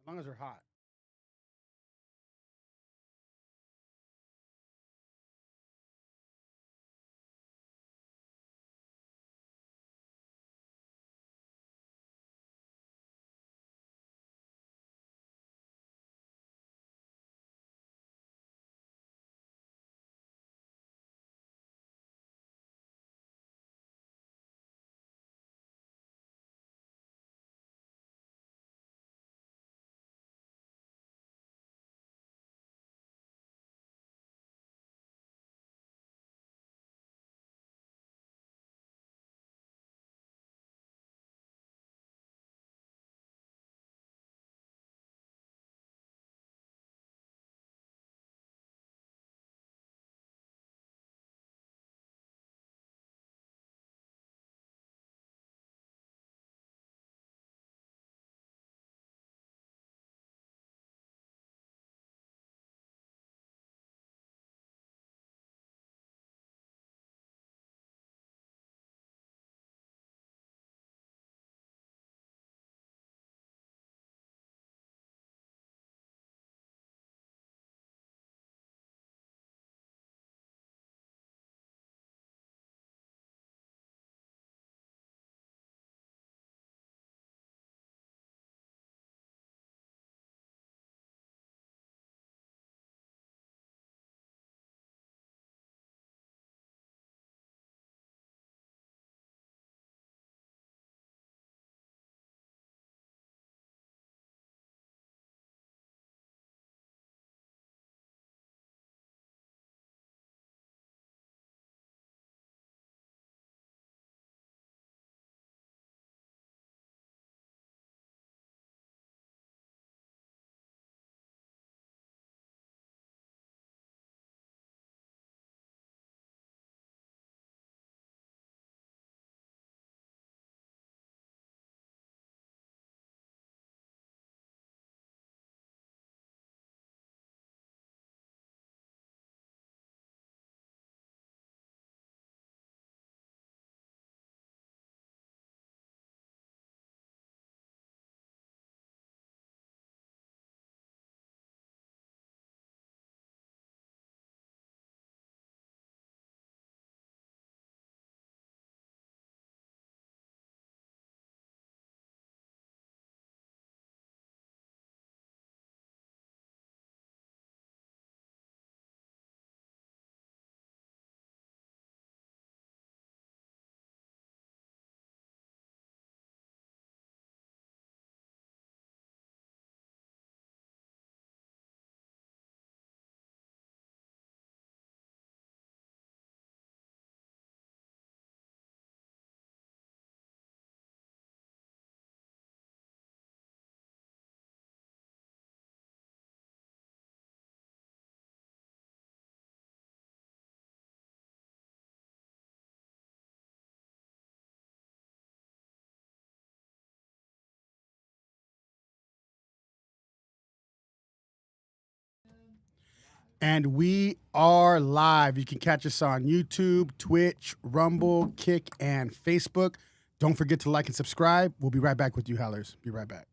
long as they're hot. And we are live. You can catch us on YouTube, Twitch, Rumble, Kick, and Facebook. Don't forget to like and subscribe. We'll be right back with you, Howlers. Be right back.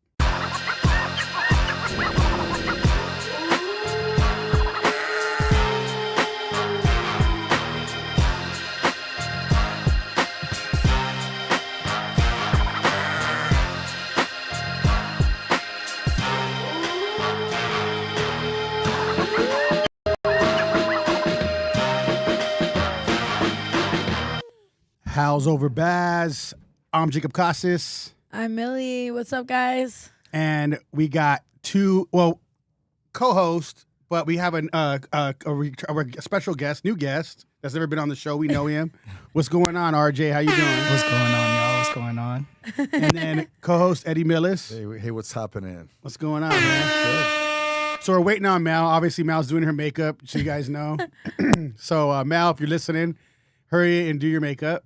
Howls over Baaz. I'm Jacob Casas. I'm Millie. What's up, guys? And we got two, co-hosts, but we have a special guest, new guest that's never been on the show. We know him. What's going on, RJ? How you doing? What's going on, y'all? What's going on? And then co-host Eddy Millis. Hey, what's happening? What's going on, man? Good. So we're waiting on Mal. Obviously, Mal's doing her makeup, so you guys know. So, Mal, if you're listening, hurry and do your makeup.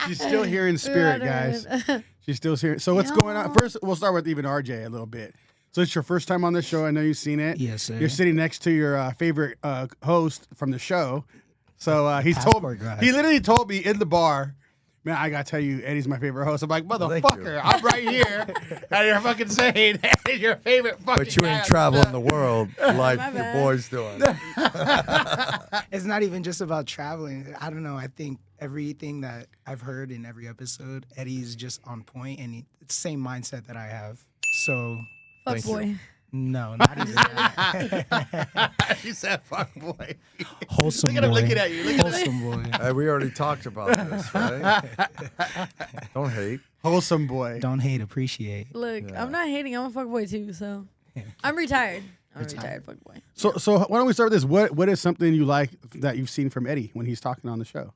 She's still here in spirit, guys. She's still here. So what's going on? First, we'll start with even RJ a little bit. So it's your first time on the show. I know you've seen it. Yes, sir. You're sitting next to your favorite host from the show. So he literally told me in the bar, Man, I gotta tell you, Eddie's my favorite host. I'm like, Thank motherfucker, you. I'm right here, and you're fucking saying Eddie's your favorite fucking But you guy ain't on traveling the the world like My your bad. boy's doing. It's not even just about traveling. I don't know. I think everything that I've heard in every episode, Eddie's just on point, and it's the same mindset that I have. So, Fuck Thank you. boy. no, not even that. She said, "Fuck boy." Wholesome Look at him boy. looking at you. Look at him. Wholesome boy. We already talked about this, right? Don't hate. Wholesome boy. Don't hate, appreciate. Look, Yeah. I'm not hating. I'm a fuck boy too. So I'm retired. I'm a retired fuck boy. So why don't we start with this? What is something you like that you've seen from Eddie when he's talking on the show?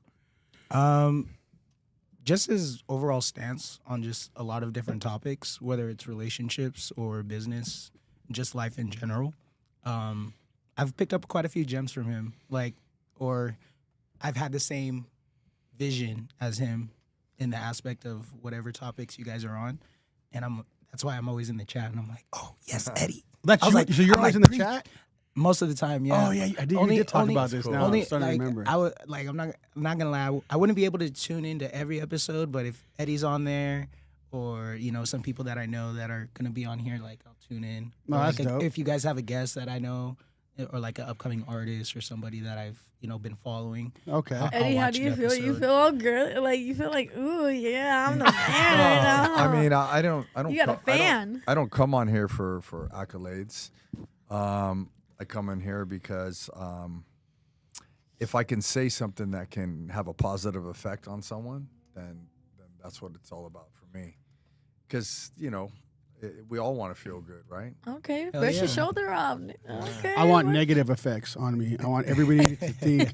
Just his overall stance on just a lot of different topics, whether it's relationships or business, just life in general. I've picked up quite a few gems from him, or I've had the same vision as him in the aspect of whatever topics you guys are on, and that's why I'm always in the chat, and I'm like, oh yes, Eddie. That's I was you, like- so you're I'm always like, in the preach. chat. Most of the time, yeah. Oh yeah, I did. You did talk about this. Now I'm starting to remember. I would I'm not gonna lie. I wouldn't be able to tune into every episode, but if Eddie's on there, or some people that I know that are gonna be on here, I'll tune in. No, Or, that's dope. If you guys have a guest that I know, or an upcoming artist or somebody that I've been following. Okay. I'll Eddie, how watch do an you feel? You episode. feel all girly? You feel like, ooh, yeah, I'm the man right now. I mean, I don't. You got a fan. I don't come on here for accolades. I come in here because if I can say something that can have a positive effect on someone, then that's what it's all about for me. Because we all want to feel good, right? Okay, Hell brush your yeah. shoulder off. Okay. I want negative effects on me. I want everybody to think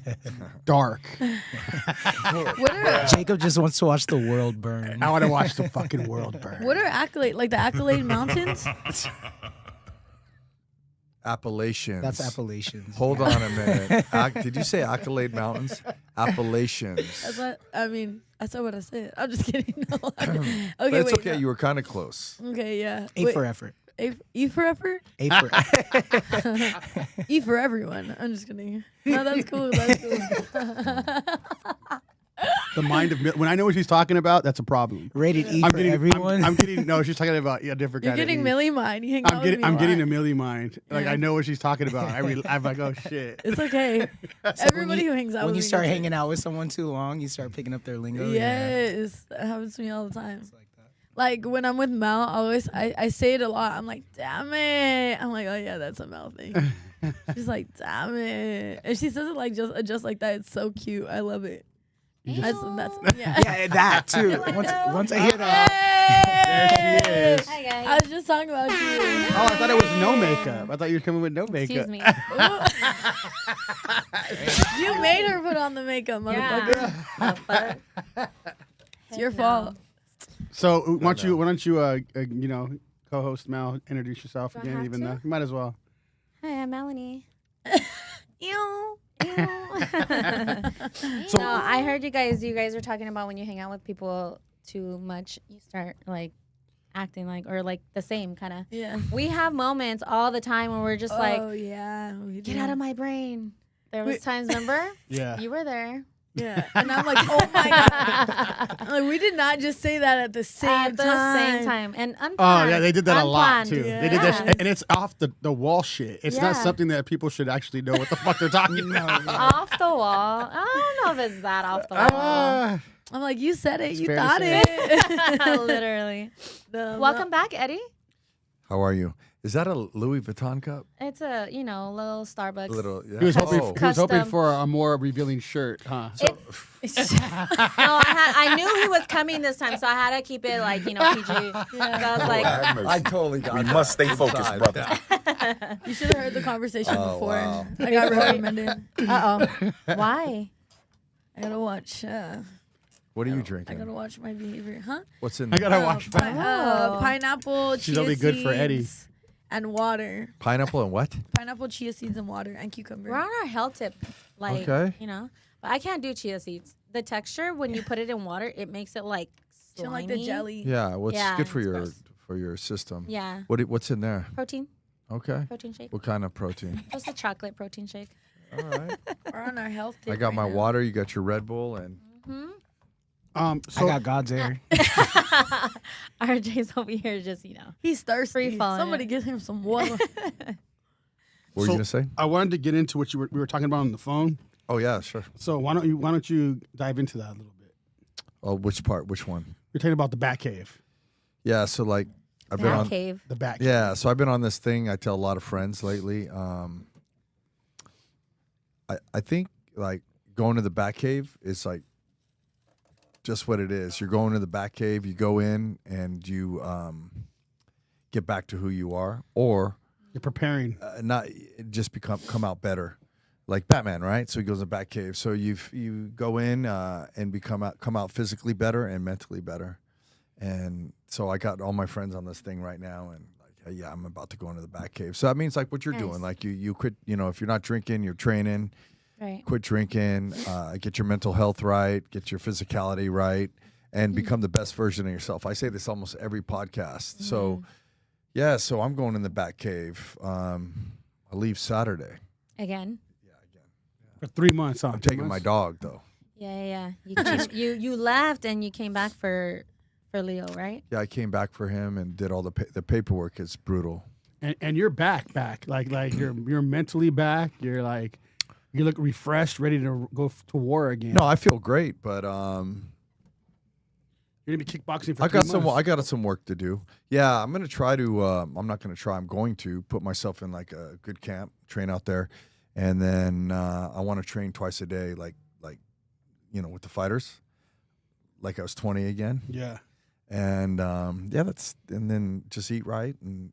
dark. What are Jacob just wants to watch the world burn. I want to watch the fucking world burn. what are accolade the Accolade Mountains? Appalachians. That's Appalachians. Hold on a minute. Did you say Accolade Mountains? Appalachians. That's what I mean. That's not what I said. I'm just kidding. No. Okay, But it's wait. okay. no. You were kind of close. Okay, yeah. A Wait, for effort. E for effort. A for E for everyone. I'm just kidding. No, that's cool. That's cool. The mind of when I know what she's talking about, that's a problem. rated E I'm for getting. everyone. I'm getting. No, she's talking about a different You're kind getting of. Millie mine. You hang out with me I'm getting lot. a Millie mind. Like Yeah. I know what she's talking about. I'm like, oh shit. It's okay. Everybody who hangs out when with you me start knows it. hanging out with someone too long, you start picking up their lingo. Yes, that happens to me all the time. It's like that. Like when I'm with Mel, I say it a lot. I'm like, damn it. I'm like, oh yeah, that's a Mel thing. She's like, damn it, and she says it like just like that. It's so cute. I love it. That's yeah. Yeah, that too. Once I hear that, There she is. Hi guys. I was just talking about you. Oh, I thought it was no makeup. I thought you were coming with no makeup. Excuse me. You made her put on the makeup, motherfucker. Yeah. It's your fault. So why don't you co-host Mel, introduce yourself Do I again? have Even to? though you might as well. Hi, I'm Melanie. Ew. So- No, I heard you guys were talking about when you hang out with people too much, you start acting or the same kind of. Yeah. We have moments all the time where we're just Oh yeah. get out of my brain. There was times, remember? Yeah. You were there. Yeah. And I'm like, oh my god. I'm like, we did not just say that at the same At the time. same time. And unplanned. Oh yeah, they did that a lot Unplanned. too. Yeah. They did that, and it's off the wall shit. It's not Yeah. something that people should actually know what the fuck they're talking about. Off the wall. I don't know if it's that off the wall. Ah. I'm like, you said it. It's You fair to thought say. it. Literally. No, Welcome back, Eddie. How are you? Is that a Louis Vuitton cup? It's a, little Starbucks. Yeah. He was hoping. Oh. He was hoping Custom. for a more revealing shirt, huh? No, I knew he was coming this time, so I had to keep it PG. So I was like, I totally got We that must stay focused, inside. brother. You should have heard the conversation Oh, before. wow. I got recommended. why? I gotta watch. What are you I drinking? gotta watch my behavior, huh? What's in I there? gotta watch. Oh. Pineapple. She's chia only good for Eddie. seeds, And water. Pineapple and what? Pineapple, chia seeds, and water, and cucumber. We're on our health tip, Okay. But I can't do chia seeds. The texture when you put it in water, it makes it Don't slimy. like the jelly. Yeah, what's Yeah, good for it's your gross. system? Yeah, What's in there? protein shake. What kind of protein? Just a chocolate protein shake. All right. We're on our health tip. I got right my now. water. You got your Red Bull, and Hmm? I So got God's air. RJ's over here just, He's thirsty. Free falling. Somebody get him some water. What were you gonna say? I wanted to get into what we were talking about on the phone. Oh yeah, sure. So why don't you dive into that a little bit? Oh, which part? Which one? You're talking about the Bat Cave. Yeah. So like, I've been Bat on. cave. The Bat Cave. Yeah. So I've been on this thing. I tell a lot of friends lately. I think like going to the Bat Cave is like just what it is. You're going to the Bat Cave. You go in and you get back to who you are, or You're preparing. not just come out better, like Batman, right? So he goes to the Batcave. So you go in and come out physically better and mentally better. And so I got all my friends on this thing right now, and like, yeah, I'm about to go into the Batcave. So that means like what you're Nice. doing, like you quit. If you're not drinking, you're training. Right. Quit drinking. Get your mental health right. Get your physicality right, and become the best version of yourself. I say this almost every podcast. So. Yeah, so I'm going in the Batcave. I leave Saturday. Again. Yeah, again. For 3 months, huh? I'm 3 taking my months? dog though. Yeah. You left and you came back for Leo, right? Yeah, I came back for him and did all the paperwork. It's brutal. And you're back. Like you're mentally back. You're like, you look refreshed, ready to go to war again. No, I feel great, but You're gonna be kickboxing for I 3 got months. I got some work to do. Yeah, I'm gonna try to. I'm not gonna try. I'm going to put myself in like a good camp, train out there, and then I want to train twice a day, like with the fighters, like I was 20 again. Yeah. And and then just eat right and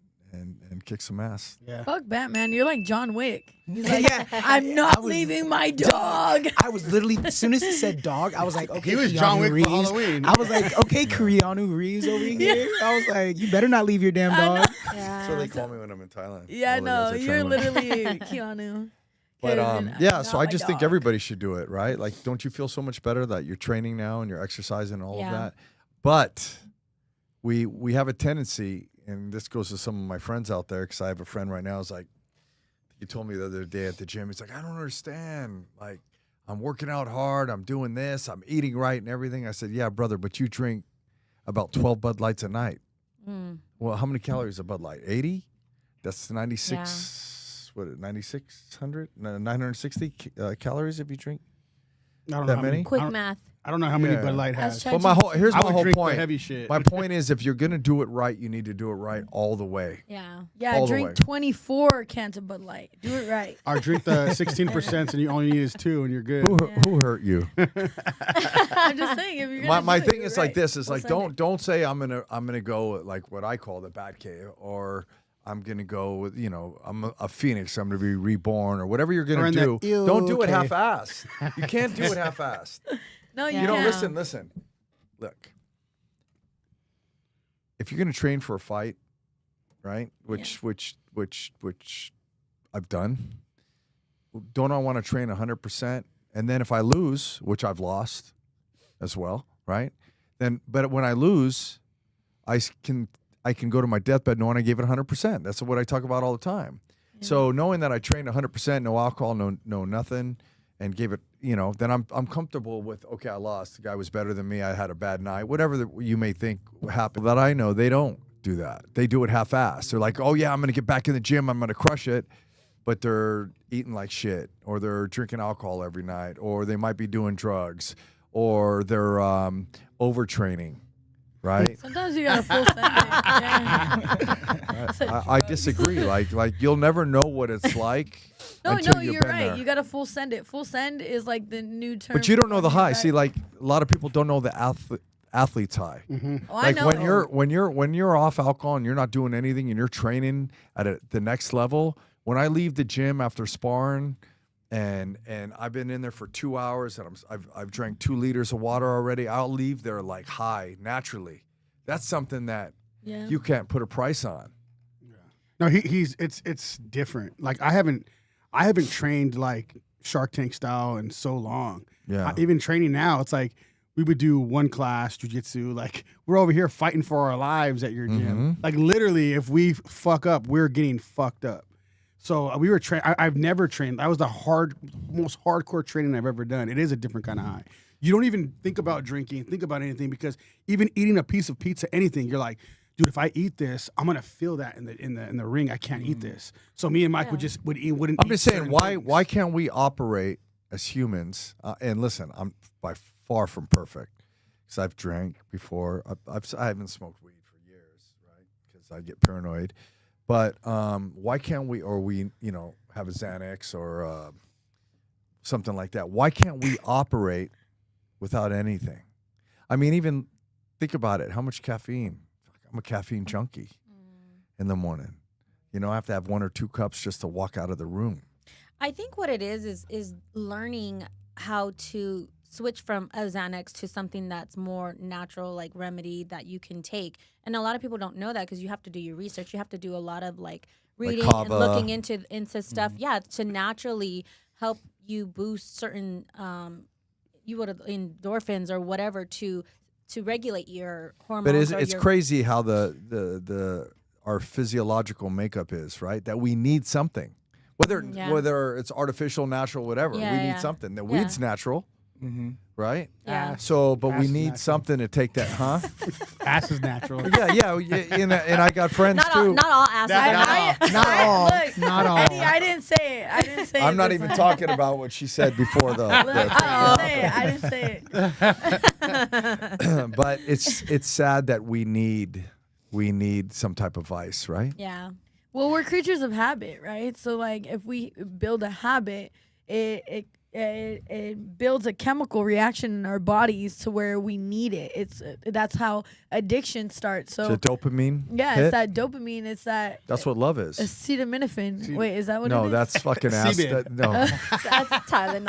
kick some ass. Yeah. Fuck Batman. You're like John Wick. He's like, Yeah. I'm not I was- leaving my dog. I was literally, as soon as he said dog, I was like, okay, He was Keanu John Wick for Reeves. Halloween. I was like, okay, Keanu Reeves over here. I was like, you better not leave your damn dog. Yeah. So they call me when I'm in Thailand. Yeah, All the guys no, I train you're with. literally Keanu. But I'm yeah, so not I my just think dog. everybody should do it, right? Like, don't you feel so much better that you're training now and you're exercising and all Yeah. of that? But we have a tendency, and this goes to some of my friends out there, because I have a friend right now who's like, he told me the other day at the gym, he's like, I don't understand. Like, I'm working out hard, I'm doing this, I'm eating right and everything. I said, yeah, brother, but you drink about 12 Bud Lights a night. Well, how many calories is a Bud Light? 80? That's 96, 9,600? 960 calories if you drink? I don't That know how many? Quick I don't- math. I don't know how many Yeah. Bud Light That's has. check- Here's I my would whole drink point. the heavy shit. My point is, if you're gonna do it right, you need to do it right all the way. Yeah. Yeah, all the drink way. 24 cans of Bud Light. Do it right. Or drink the 16% and you only need is 2 and you're good. Who hurt you? I'm just saying, if you're gonna my do it, thing do is it like right. this: is We'll like send it. don't say I'm gonna go like what I call the Batcave, or I'm gonna go with I'm a phoenix, I'm gonna be reborn, or whatever you're Or gonna in do. that ew Don't do it cave. half-assed. You can't do it half-assed. No, you You don't can't. listen. Look, if you're gonna train for a fight, right? Which I've done. Don't I want to train 100%? And then if I lose, which I've lost as well, right? But when I lose, I can go to my deathbed knowing I gave it 100%. That's what I talk about all the time. So knowing that I trained 100%, no alcohol, no nothing, and gave it, then I'm comfortable with, okay, I lost. The guy was better than me. I had a bad night. Whatever you may think happened. That I know, they don't do that. They do it half-assed. They're like, oh yeah, I'm going to get back in the gym. I'm going to crush it. But they're eating like shit, or they're drinking alcohol every night, or they might be doing drugs, or they're overtraining, right? Sometimes you gotta full send it. Yeah. I disagree. Like you'll never know what it's like No, until you've you're been right. there. You gotta full send it. Full send is like the new term. But you don't know for the high. right. See, like a lot of people don't know the athlete's high. Oh, I Like know. when you're off alcohol and you're not doing anything and you're training at the next level. When I leave the gym after sparring, and I've been in there for 2 hours and I've drank 2 liters of water already, I'll leave there like high naturally. That's something that Yeah. you can't put a price on. No, it's different. Like I haven't trained like Shark Tank style in so long. Yeah. Even training now, it's like we would do one class jujitsu. Like we're over here fighting for our lives at your gym. Like literally, if we fuck up, we're getting fucked up. So we were trained. I've never trained. That was the most hardcore training I've ever done. It is a different kind of high. you don't even think about drinking, think about anything, because even eating a piece of pizza, anything, you're like, dude, if I eat this, I'm gonna feel that in the ring. I can't eat this. So me and Mike wouldn't. I'm just saying, why can't we operate as humans? And listen, I'm by far from perfect because I've drank before. I haven't smoked weed for years, right? Because I get paranoid. But why can't we, or we, have a Xanax or something like that? Why can't we operate without anything? I mean, even think about it. How much caffeine? I'm a caffeine junkie in the morning. I have to have 1 or 2 cups just to walk out of the room. I think what it is learning how to switch from a Xanax to something that's more natural, like remedy that you can take. And a lot of people don't know that because you have to do your research. You have to do a lot lot of reading and looking into stuff. Yeah, to naturally help you boost certain endorphins or whatever to regulate your hormones. But it's crazy how our physiological makeup is, right? That we need something, whether it's artificial, natural, whatever. We need something. The weed's natural, right? Yeah. So, but we Ass is need natural. something to take that, huh? Ass is natural. yeah. And I got friends Not too. all asses. Not all. Look, Not all. Eddie, I didn't say it. I didn't say it. I'm not this even time. talking about what she said before Look, I didn't say it. but it's sad that we need some type of vice, right? Yeah. Well, we're creatures of habit, right? So, if we build a habit, it builds a chemical reaction in our bodies to where we need it. That's how addiction starts. So, The dopamine. yeah, hit. it's that dopamine. It's that That's what love is. acetaminophen. Wait, is that what it No, is? that's fucking ass. Seabed. No, That's Tyler.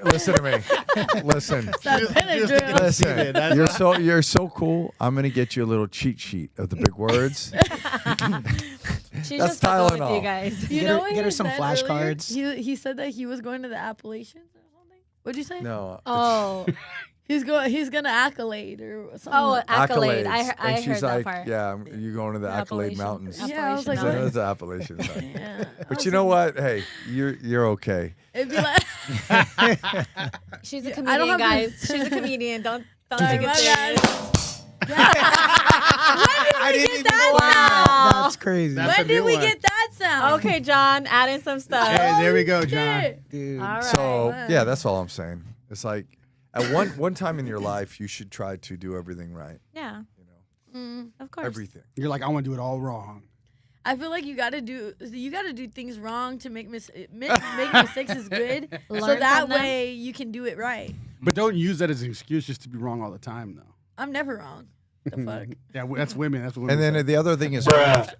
listen to me. Listen. That Benadryl. Listen, you're so cool. I'm gonna get you a little cheat sheet of the big words. She's That's just fucking with Tylenol. you guys. You Get know her- what get he her some said flashcards. earlier? He said that he was going to the Appalachians or something. What'd you say? No. Oh, He's gonna accolade or something. oh, accolade. I And heard she's that like, part. yeah, you're going to the Accolade Appalachian- Mountains. Yeah, I was like, So what? that's the Appalachian side. Yeah. But you know what? Hey, you're okay. It'd be like, She's a I don't comedian, have guys. to- She's a comedian. Don't Sorry, take it my serious. when did we get that Wow. That's crazy. That's When a did new we one. get that sound? Okay, John, add in some stuff. Hey, there we go, John. Shit. Dude. All right. So Right. yeah, that's all I'm saying. It's like at one time in your life, you should try to do everything right. Yeah, Mm. of course. Everything. You're like, I want to do it all wrong. I feel like you gotta do things wrong to make make mistakes is good, so Learn that from them. way you can do it right. But don't use that as an excuse just to be wrong all the time, though. I'm never wrong. The fuck. Yeah, that's women. That's what women And then say. the other thing is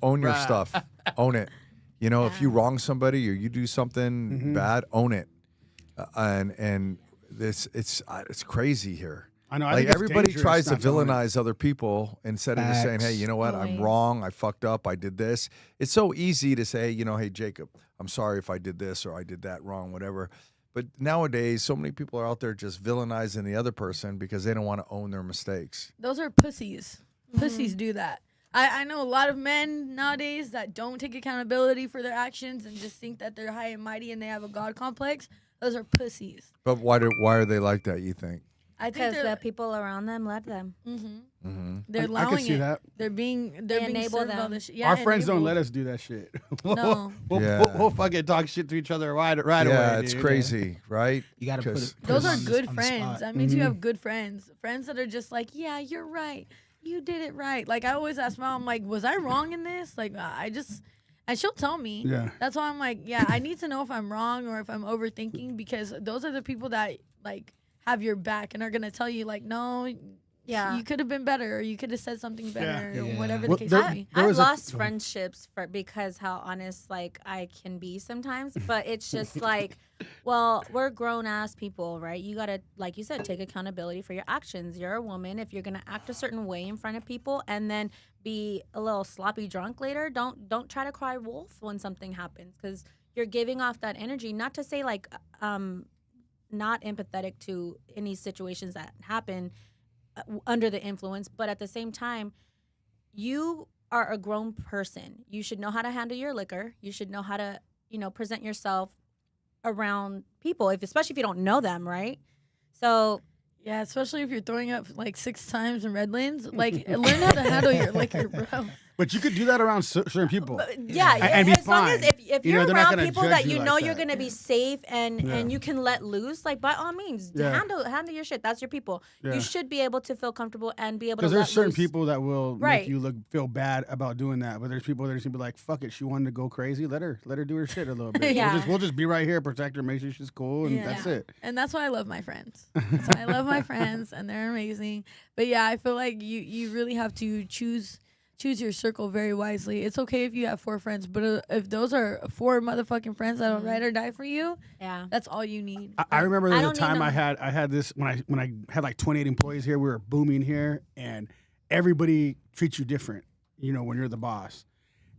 own your stuff. Own it. If you wrong somebody or you do something bad, own it. And it's crazy here. I know. I Like think it's everybody dangerous tries to not own it. villainize other people instead of just saying, Facts. hey, you know what? I'm Always. wrong. I fucked up. I did this. It's so easy to say, hey, Jacob, I'm sorry if I did this or I did that wrong, whatever. But nowadays, so many people are out there just villainizing the other person because they don't want to own their mistakes. Those are pussies. Pussies do that. I know a lot of men nowadays that don't take accountability for their actions and just think that they're high and mighty and they have a god complex. Those are pussies. But why are they like that, you think? I think Because they're the people around them led them. they're I allowing can see it. that. They're being enable served all them. this shit. Yeah, Our friends don't enabled. let us do that shit. No. We'll fucking talk shit to each other right away. Yeah, it's dude. crazy, right? You gotta put 'Cause- it. Those are on the- good on the friends. spot. That means you have good friends. Friends that are just like, yeah, you're right. You did it right. Like I always ask mom, like, was I wrong in this? Like and she'll tell me. Yeah. That's why I'm like, yeah, I need to know if I'm wrong or if I'm overthinking because those are the people that like have your back and are gonna tell you like, no, Yeah. you could have been better or you could have said something better or Yeah. whatever Well, the case there- may be. there I've was a- lost friendships because how honest I can be sometimes, but it's just like, well, we're grown ass people, right? You gotta, like you said, take accountability for your actions. You're a woman. If you're gonna act a certain way in front of people and then be a little sloppy drunk later, don't try to cry wolf when something happens because you're giving off that energy. Not to say not empathetic to any situations that happen under the influence, but at the same time, you are a grown person. You should know how to handle your liquor. You should know how to, present yourself around people, especially if you don't know them, right? So Yeah, especially if you're throwing up like 6 times in red lanes. Like, learn how to handle your bro. But you could do that around certain people. Yeah, And be as long fine. as if You know, you're they're not around gonna people judge that you you like know you're that. gonna be safe and Yeah. and you can let loose, like by all means, Yeah. handle your shit. That's your people. Yeah. You should be able to feel comfortable and be able to Because let there's certain loose. people that will Right. make you feel bad about doing that, but there's people that are just gonna be like, "Fuck it, she wanted to go crazy. Let her do her shit a little bit. Yeah. We'll just be right here, protect her, make sure she's cool, and that's it." And that's why I love my friends. That's why I love my friends, and they're amazing. But yeah, I feel like you really have to choose your circle very wisely. It's okay if you have 4 friends, but if those are 4 motherfucking friends that'll ride or die for you, Yeah. that's all you need. I remember there I was a don't need time no- I had this when I had like 28 employees here. We were booming here, and everybody treats you different, when you're the boss.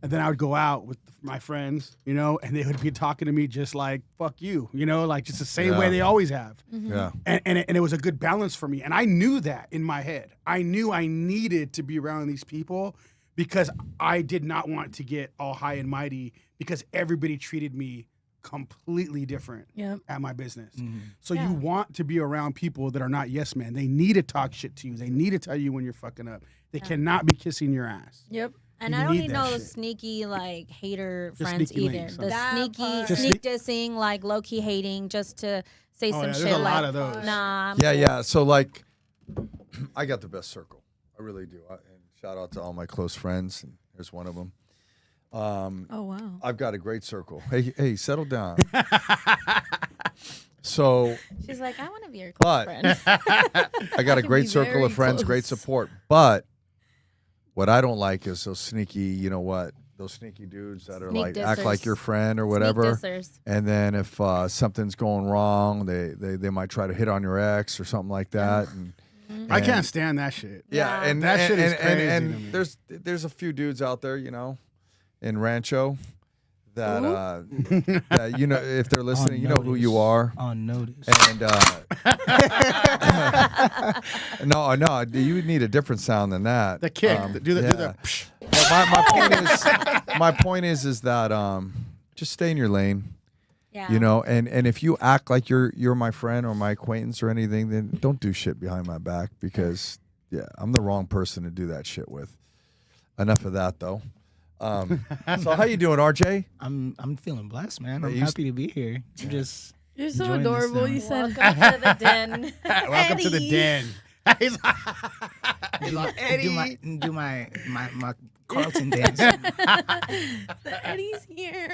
And then I would go out with my friends, and they would be talking to me just like "fuck you," like just the same way Yeah. they always have. Yeah. And it was a good balance for me, and I knew that in my head. I knew I needed to be around these people because I did not want to get all high and mighty because everybody treated me completely different Yep. at my business. Mm-hmm. So Yeah. you want to be around people that are not yes men. They need to talk shit to you. They need to tell you when you're fucking up. They cannot be kissing your ass. Yep. And You I don't need need that no shit. sneaky like hater Just friends sneaky either. links, The That sneaky part. Just sneak dissing, like low key hating, just to say Oh, some yeah, shit. there's a like, lot of those. Nah. I'm Yeah, cool. yeah. So like, I got the best circle. I really do. And shout out to all my close friends. And here's one of them. Oh wow. I've got a great circle. Hey, settle down. So She's like, I want to be your close But- friend. I got a can great be circle very of friends, great close. support. But what I don't like is those sneaky, those sneaky dudes that are Sneak like act like dissers. your friend or Sneak whatever. dissers. And then if something's going wrong, they might try to hit on your ex or something like that. And I can't stand that shit. yeah, Yeah. and That shit is crazy and to me. there's a few dudes out there, in Rancho that that if they're listening, you know who you are. On notice. And no, you need a different sound than that. The kick. Do the yeah. But my point is that just stay in your lane. Yeah. And if you act like you're my friend or my acquaintance or anything, then don't do shit behind my back because I'm the wrong person to do that shit with. Enough of that though. So how you doing, RJ? I'm feeling blessed, man. I'm you happy to be here. I'm just You're so enjoying this adorable. now. You said Welcome to the den. Welcome to the Eddie. den. do my Carlton dance. Eddie's here.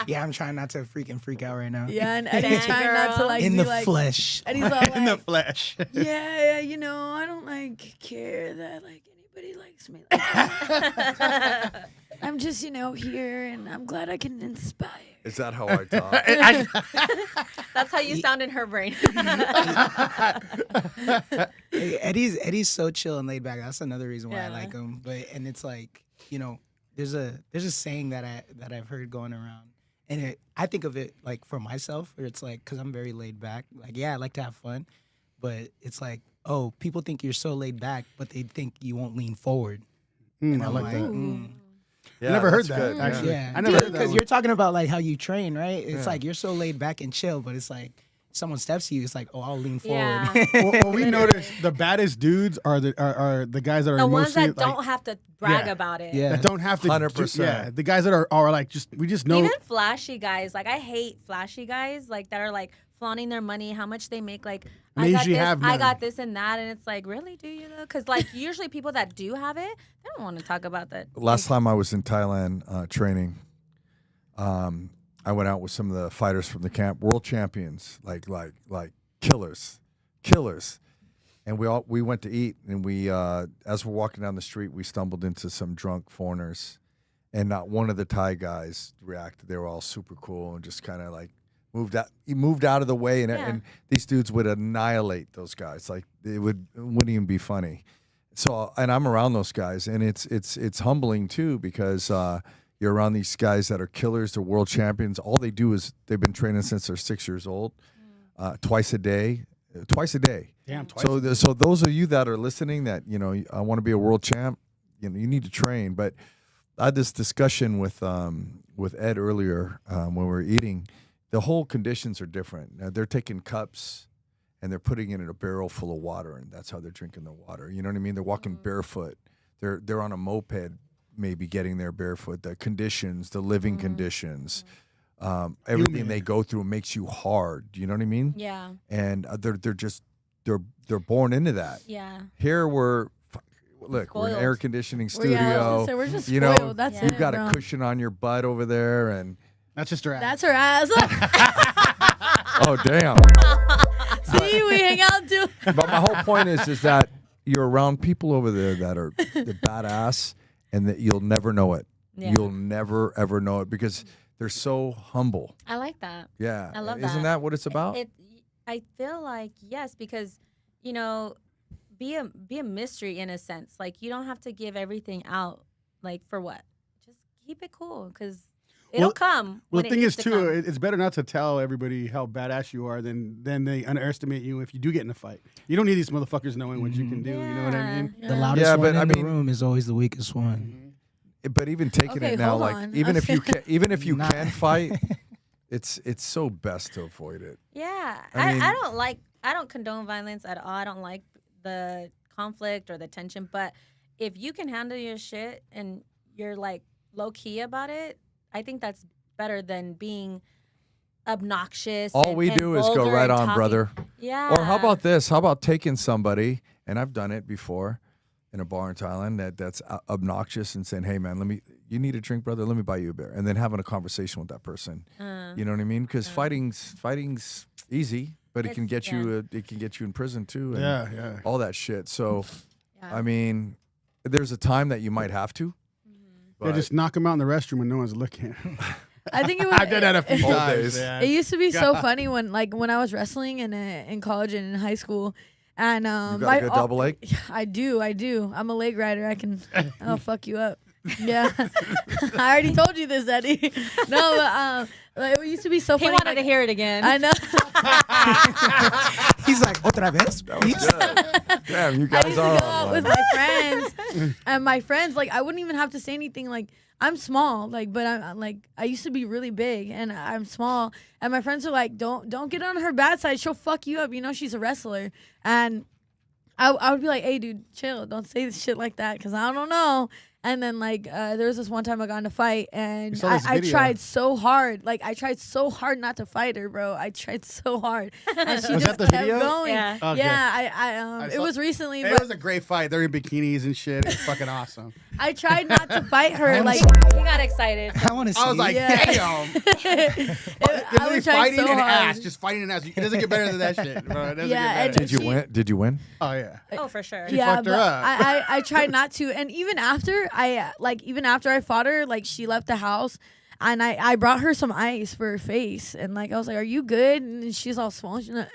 Yeah, I'm trying not to freaking freak out right now. Yeah, and Eddie's trying not to like In be the like, flesh. Eddie's all like, In the flesh. yeah, I don't like care that like anybody likes me. Like that. I'm just here, and I'm glad I can inspire. Is that how I talk? That's how you sound in her brain. Hey, Eddie's so chill and laid back. That's another reason why I Yeah. like him. And it's like, there's a saying that I've heard going around, and I think of it like for myself, where it's like, because I'm very laid back. Like, yeah, I like to have fun, but it's like, oh, people think you're so laid back, but they think you won't lean forward. And I I'm like like, that. I never heard that's that, good, actually. yeah, I never heard that because one. you're talking about like how you train, right? It's like you're so laid back and chill, but it's like someone steps to you, it's like, oh, I'll lean forward. Yeah. Well, we noticed the baddest dudes are the guys that are The ones mostly that don't have to brag Yeah. about it. Yeah. that don't have to 100%. Yeah, the guys that are like we just know. Even flashy guys. Like, I hate flashy guys like that are like flaunting their money, how much they make. Like, And I they got usually this, have I none. got this and that. And it's like, really? Do you though? Because like usually people that do have it, they don't want to talk about that. Last time I was in Thailand training, I went out with some of the fighters from the camp, world champions, like killers, and we went to eat, and we as we're walking down the street, we stumbled into some drunk foreigners, and not one of the Thai guys reacted. They were all super cool and just kind of like moved out of the way, and these dudes would annihilate those guys. Like it wouldn't even be funny. So, and I'm around those guys, and it's humbling too, because you're around these guys that are killers, they're world champions. All they do is they've been training since they're 6 years old, twice a day. Damn, twice. So those of you that are listening, that I want to be a world champ, you need to train. But I had this discussion with Ed earlier when we were eating. The whole conditions are different. They're taking cups and they're putting it in a barrel full of water, and that's how they're drinking the water. You know what I mean? They're walking barefoot. They're on a moped, maybe getting there barefoot. The conditions, the living conditions, everything they go through makes you hard. You know what I mean? Yeah. And they're born into that. Yeah. Here we're an Spoiled. air conditioning Well, yeah, I was studio. gonna say, we're just you know, spoiled. That's you've it, got bro. a cushion on your butt over there, and That's just her ass. That's her ass. oh damn. See, we hang out too. But my whole point is that you're around people over there that are the badass, and that you'll never know it. Yeah. You'll never ever know it because they're so humble. I like that. Yeah, I love Isn't that what it's about? I feel like yes, because be a mystery in a sense. Like you don't have to give everything out. Like for what? Just keep it cool because it'll come. Well, when the it thing needs is, to too, come. it's better not to tell everybody how badass you are than they underestimate you if you do get in a fight. You don't need these motherfuckers knowing what you can do. You know what I mean? The loudest Yeah, one but in I the mean- room is always the weakest one. But even taking Okay, it now, hold like on. even if you Not- can fight, it's so best to avoid it. Yeah, I mean- I don't condone violence at all. I don't like the conflict or the tension. But if you can handle your shit and you're like low key about it, I think that's better than being obnoxious. All and, we and do is go vulgar right and on, talking. brother. Yeah. Or how about this? How about taking somebody, and I've done it before in a bar in Thailand that's obnoxious and saying, "Hey man, you need a drink, brother? Let me buy you a beer," and then having a conversation with that person. You know what I mean? Because fighting's easy, but it can get you in prison too. And Yeah. all that shit. So, Yeah. I mean, there's a time that you might have to. Yeah, just knock them out in the restroom when no one's looking. I think it was. I did that a few Old times. days. Yeah. It used to be so funny when I was wrestling in college and in high school, and You got a good double leg? I do. I'm a leg rider. I'll fuck you up. Yeah, I already told you this, Eddie. No, but it used to be so He funny. wanted to hear it again. I know. He's like, otra vez? Damn, you I guys used to are go out on with one. my friends, and my friends, like, I wouldn't even have to say anything. Like, I'm small, like, but I'm like, I used to be really big, and I'm small, and my friends are like, don't get on her bad side. She'll fuck you up. You know, she's a wrestler, and I would be like, hey, dude, chill. Don't say this shit like that, because I don't know. And then, like, there was this one time I got in a fight, and saw this I video. tried so hard. Like, I tried so hard not to fight her, bro. I tried so hard. And she Was just that the kept video? going. Yeah. Okay. Yeah, it saw- was recently, It but was a great fight. They're in bikinis and shit. It's fucking awesome. I tried not to fight her. I Like, He got excited. I want to see. I was like, Yeah. damn. I Literally was trying fighting so an hard. ass. Just fighting an ass. It doesn't get better than that shit, bro. It doesn't Yeah, get better. and Did you win? Did you win? Oh, yeah. Oh, for sure. She fucked her but up. I tried not to, and even after I fought her, like, she left the house, and I brought her some ice for her face, and like I was like, "Are you good?" And she's all swollen. She's like,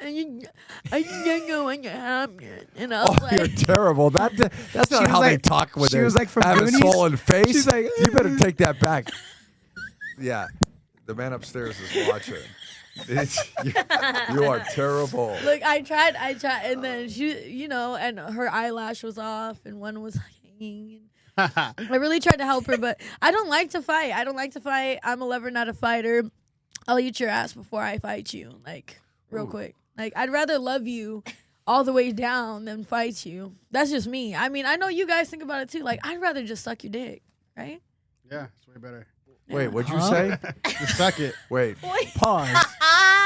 "I don't know when you're happy," and I was Oh, you're like, terrible. That's not She was how they like- talk when she they was like from have a Goonies. swollen face. She's like, you better take that back. Yeah, the man upstairs is watching. You are terrible. "Look, I tried," and then she, and her eyelash was off, and one was hanging. I really tried to help her, but I don't like to fight. I'm a lover, not a fighter. I'll eat your ass before I fight you, like, real quick. Like, I'd rather love you all the way down than fight you. That's just me. I mean, I know you guys think about it too. Like, I'd rather just suck your dick, right? Yeah, it's way better. Wait, what'd you Huh? say? Just suck it. Wait. Pause.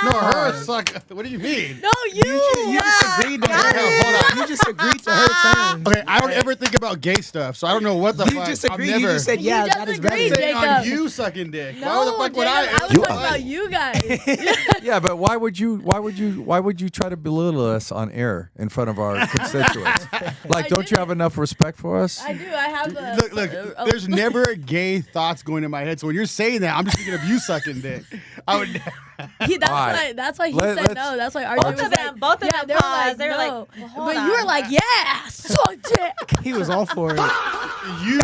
No, her suck. What do you mean? No, you. You just agreed to her. You just agreed to her terms. Okay, I don't ever think about gay stuff, so I don't know what the You fuck. just I'm agreed. never You just said, You yeah, just that is agreed, better. saying on Jacob. you sucking dick. No, Why the fuck would Jacob, I? was talking about you guys. Yeah, but why would you try to belittle us on air in front of our constituents? Like, I don't you didn't. have enough respect for us? I do. I have a Look, there's never gay thoughts going in my head. So when you're saying that, I'm just thinking of you sucking dick. I would. That's why he Let- said let's- no. That's why RJ Both was of them- like, both of yeah, them they were paused. like, They were no. like, well, hold but on. you were like, yeah, suck dick. He was all for it. You.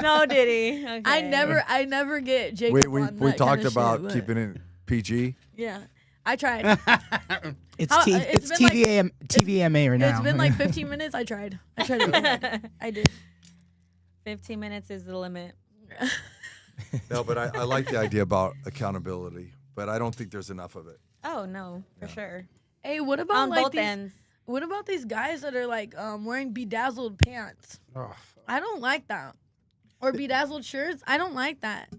No, did he? Okay. I never get Jacob We on we that talked kind of about shit, but keeping it PG. Yeah, I tried. It's How- T- it's it's been like- TVMA right now. It's been like 15 minutes. I tried. I did. 15 minutes is the limit. No, but I like the idea about accountability, but I don't think there's enough of it. Oh no, for sure. Hey, what about on like both these? ends. What about these guys that are like wearing bedazzled pants? Oh, I don't like that. Or bedazzled shirts. I don't like that.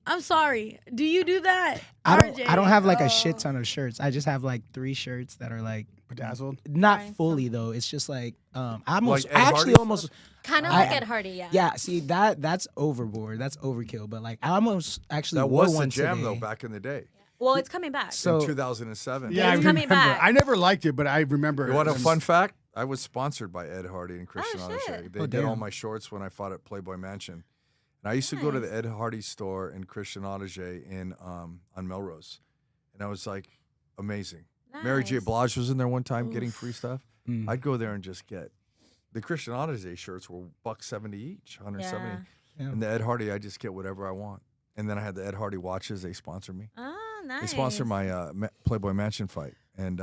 I'm sorry. Do you do that? I RJ? don't have like a Oh. shit ton of shirts. I just have like 3 shirts that are like bedazzled. not Nice. fully though. It's just like I Like Ed actually Hardy almost Kind of I- like Ed Hardy, yeah. yeah. See that's overboard. That's overkill. But like I almost actually That wore was the one jam today. though back in the day, Well, it's coming back. So in 2007. Yeah, I It's coming remember. back. I never liked it, but I remember. You want a it. fun fact? I was sponsored by Ed Hardy and Christian shit. Audiche. They Oh, did all damn. my shorts when I fought at Playboy Mansion. And I used to go to the Ed Hardy store in Christian Audiche in on Melrose. And I was like, amazing. Mary J. Nice. Blige was in there one time getting free stuff. Mm. I'd go there and just get the Christian Audiche shirts were $170 each, 170. Yeah. Yeah. And the Ed Hardy, I just get whatever I want. And then I had the Ed Hardy watches. They sponsor me. Oh, nice. They sponsored my Playboy Mansion fight, and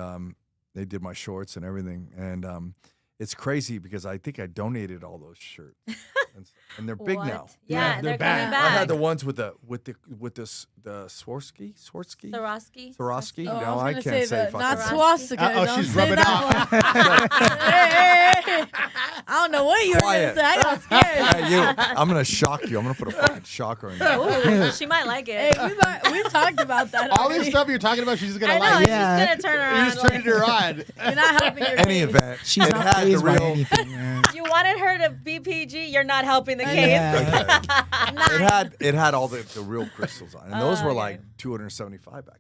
they did my shorts and everything. And it's crazy because I think I donated all those shirts, and they're big What? now. Yeah, Yeah, they're they're coming back. back. I had the ones with the Swarovski, Swarovski. Swarovski. Oh, No, I I was can't gonna say say fucking. not Swarovski. swastika. Uh-oh, Don't she's say rubbing that one. Hey. I don't know what you were Quiet. gonna say. I got scared. Hey, you! I'm gonna shock you. I'm gonna put a fucking shocker in you. Ooh, she might like Hey, it. we've talked about that. All already. this stuff you're talking about, she's just gonna I know. like. She's Yeah. gonna turn You around. just turned her on. You're not helping your Any case. event, She's it not had the phased by real. anything, man. You wanted her to be PG. You're not helping the case. Yeah. It had all the real crystals on, and those were okay. like $275 back then.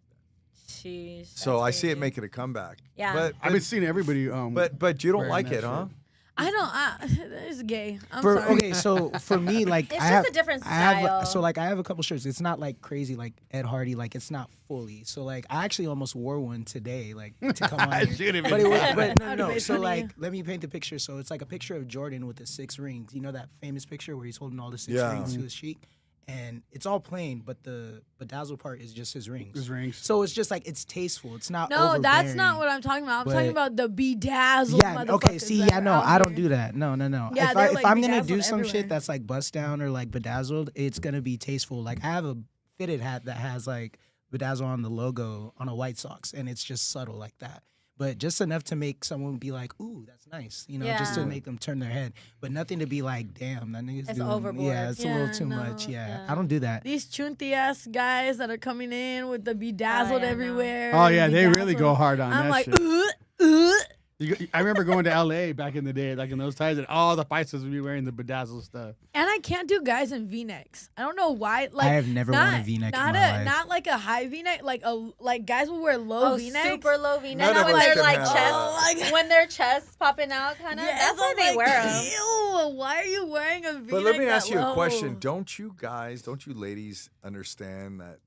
Sheesh. So I that's see it crazy. making a comeback. Yeah. but I've been seeing everybody. but you don't wearing like that it, huh? shit. I don't. It's gay. I'm For sorry. okay, so for me, like It's I just have a different I have style. so like I have a couple shirts. It's not like crazy like Ed Hardy. Like it's not fully. So like I actually almost wore one today, like to come on here. Should've been. But it was, but That no, would've no. been So funny. like, let me paint the picture. So it's like a picture of Jordan with the 6 rings. You know that famous picture where he's holding all the 6 Yeah. rings to his cheek, and it's all plain, but the bedazzled part is just his rings. His rings. So it's just like it's tasteful. It's not. No, that's overbearing. not what I'm talking about. I'm talking But- about the bedazzled. Yeah. Okay. motherfuckers See. that Yeah. are No, out I don't here. do that. No. Yeah, if they're, if like, I'm gonna do bedazzled some everywhere. shit that's like bust down or like bedazzled, it's gonna be tasteful. Like I have a fitted hat that has like bedazzle on the logo on a White Sox, and it's just subtle like that. But just enough to make someone be like, "Ooh, that's nice," you know, just to Yeah. make them turn their head. But nothing to be like, "Damn, that nigga's It's doing." overboard. Yeah, it's a Yeah, little too no, much. Yeah, yeah. I don't do that. These chunty ass guys that are coming in with the bedazzled yeah, no. everywhere. Oh yeah, they really bedazzled. go hard on I'm that like, shit. I remember going to LA back in the day, like in those times, and all the fighters would be wearing the bedazzled stuff. and I can't do guys in V-necks. I don't know why. Like I have never worn a V-neck in Not my life. not like a high V-neck. Like guys will wear low Oh, V-necks. super low V-neck. None of When us they're can like handle chest, that. when their chests popping out, kind of. Yes, That's why I'm they like, wear them. Ew, why are you wearing a V-neck? But let me that ask you a low? question. Don't you ladies understand that,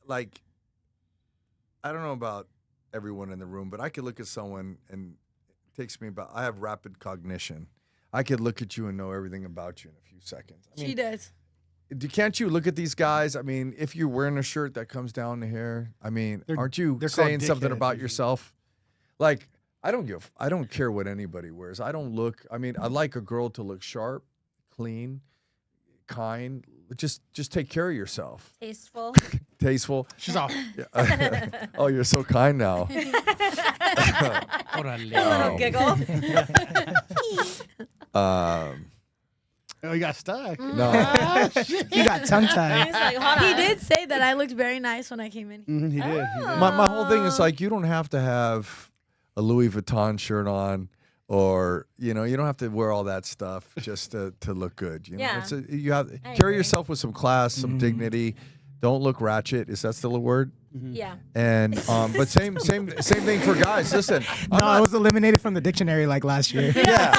like, I don't know about everyone in the room, but I could look at someone and it takes me about, I have rapid cognition. I could look at you and know everything about you in a few seconds. I She mean, does. can't you look at these guys? I mean, if you're wearing a shirt that comes down to here, I mean, aren't you they're called saying something dickheads. about yourself? Like, I don't care what anybody wears. I like a girl to look sharp, clean, kind. Just take care of yourself. Tasteful. Tasteful. She's all. Oh, you're so kind now. A little giggle. Oh, you got stuck. No. You got tongue tied. He's like, hold He on. did say that I looked very nice when I came in. Mhm, he did. He did. My whole thing is like, you don't have to have a Louis Vuitton shirt on, or you don't have to wear all that stuff just to look good. You know, Yeah. you have I carry agree. yourself with some class, some dignity. Don't look ratchet. Is that still a word? Yeah. And but same thing for guys. Listen, No, it was eliminated from the dictionary like last year. yeah.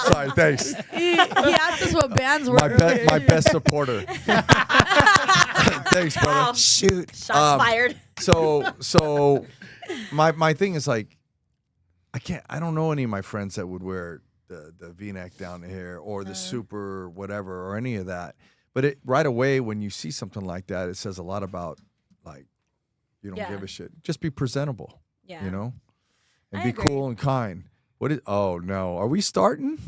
Sorry, thanks. He asked us what bands were. My best supporter. Thanks, brother. Wow. Shoot. Shots fired. So my thing is like, I don't know any of my friends that would wear the V-neck down to here or the super whatever or any of that. But right away when you see something like that, it says a lot about like you don't Yeah. give a shit. Just be presentable, Yeah. you know, and I be agree. cool and kind. What is? Oh no, are we starting?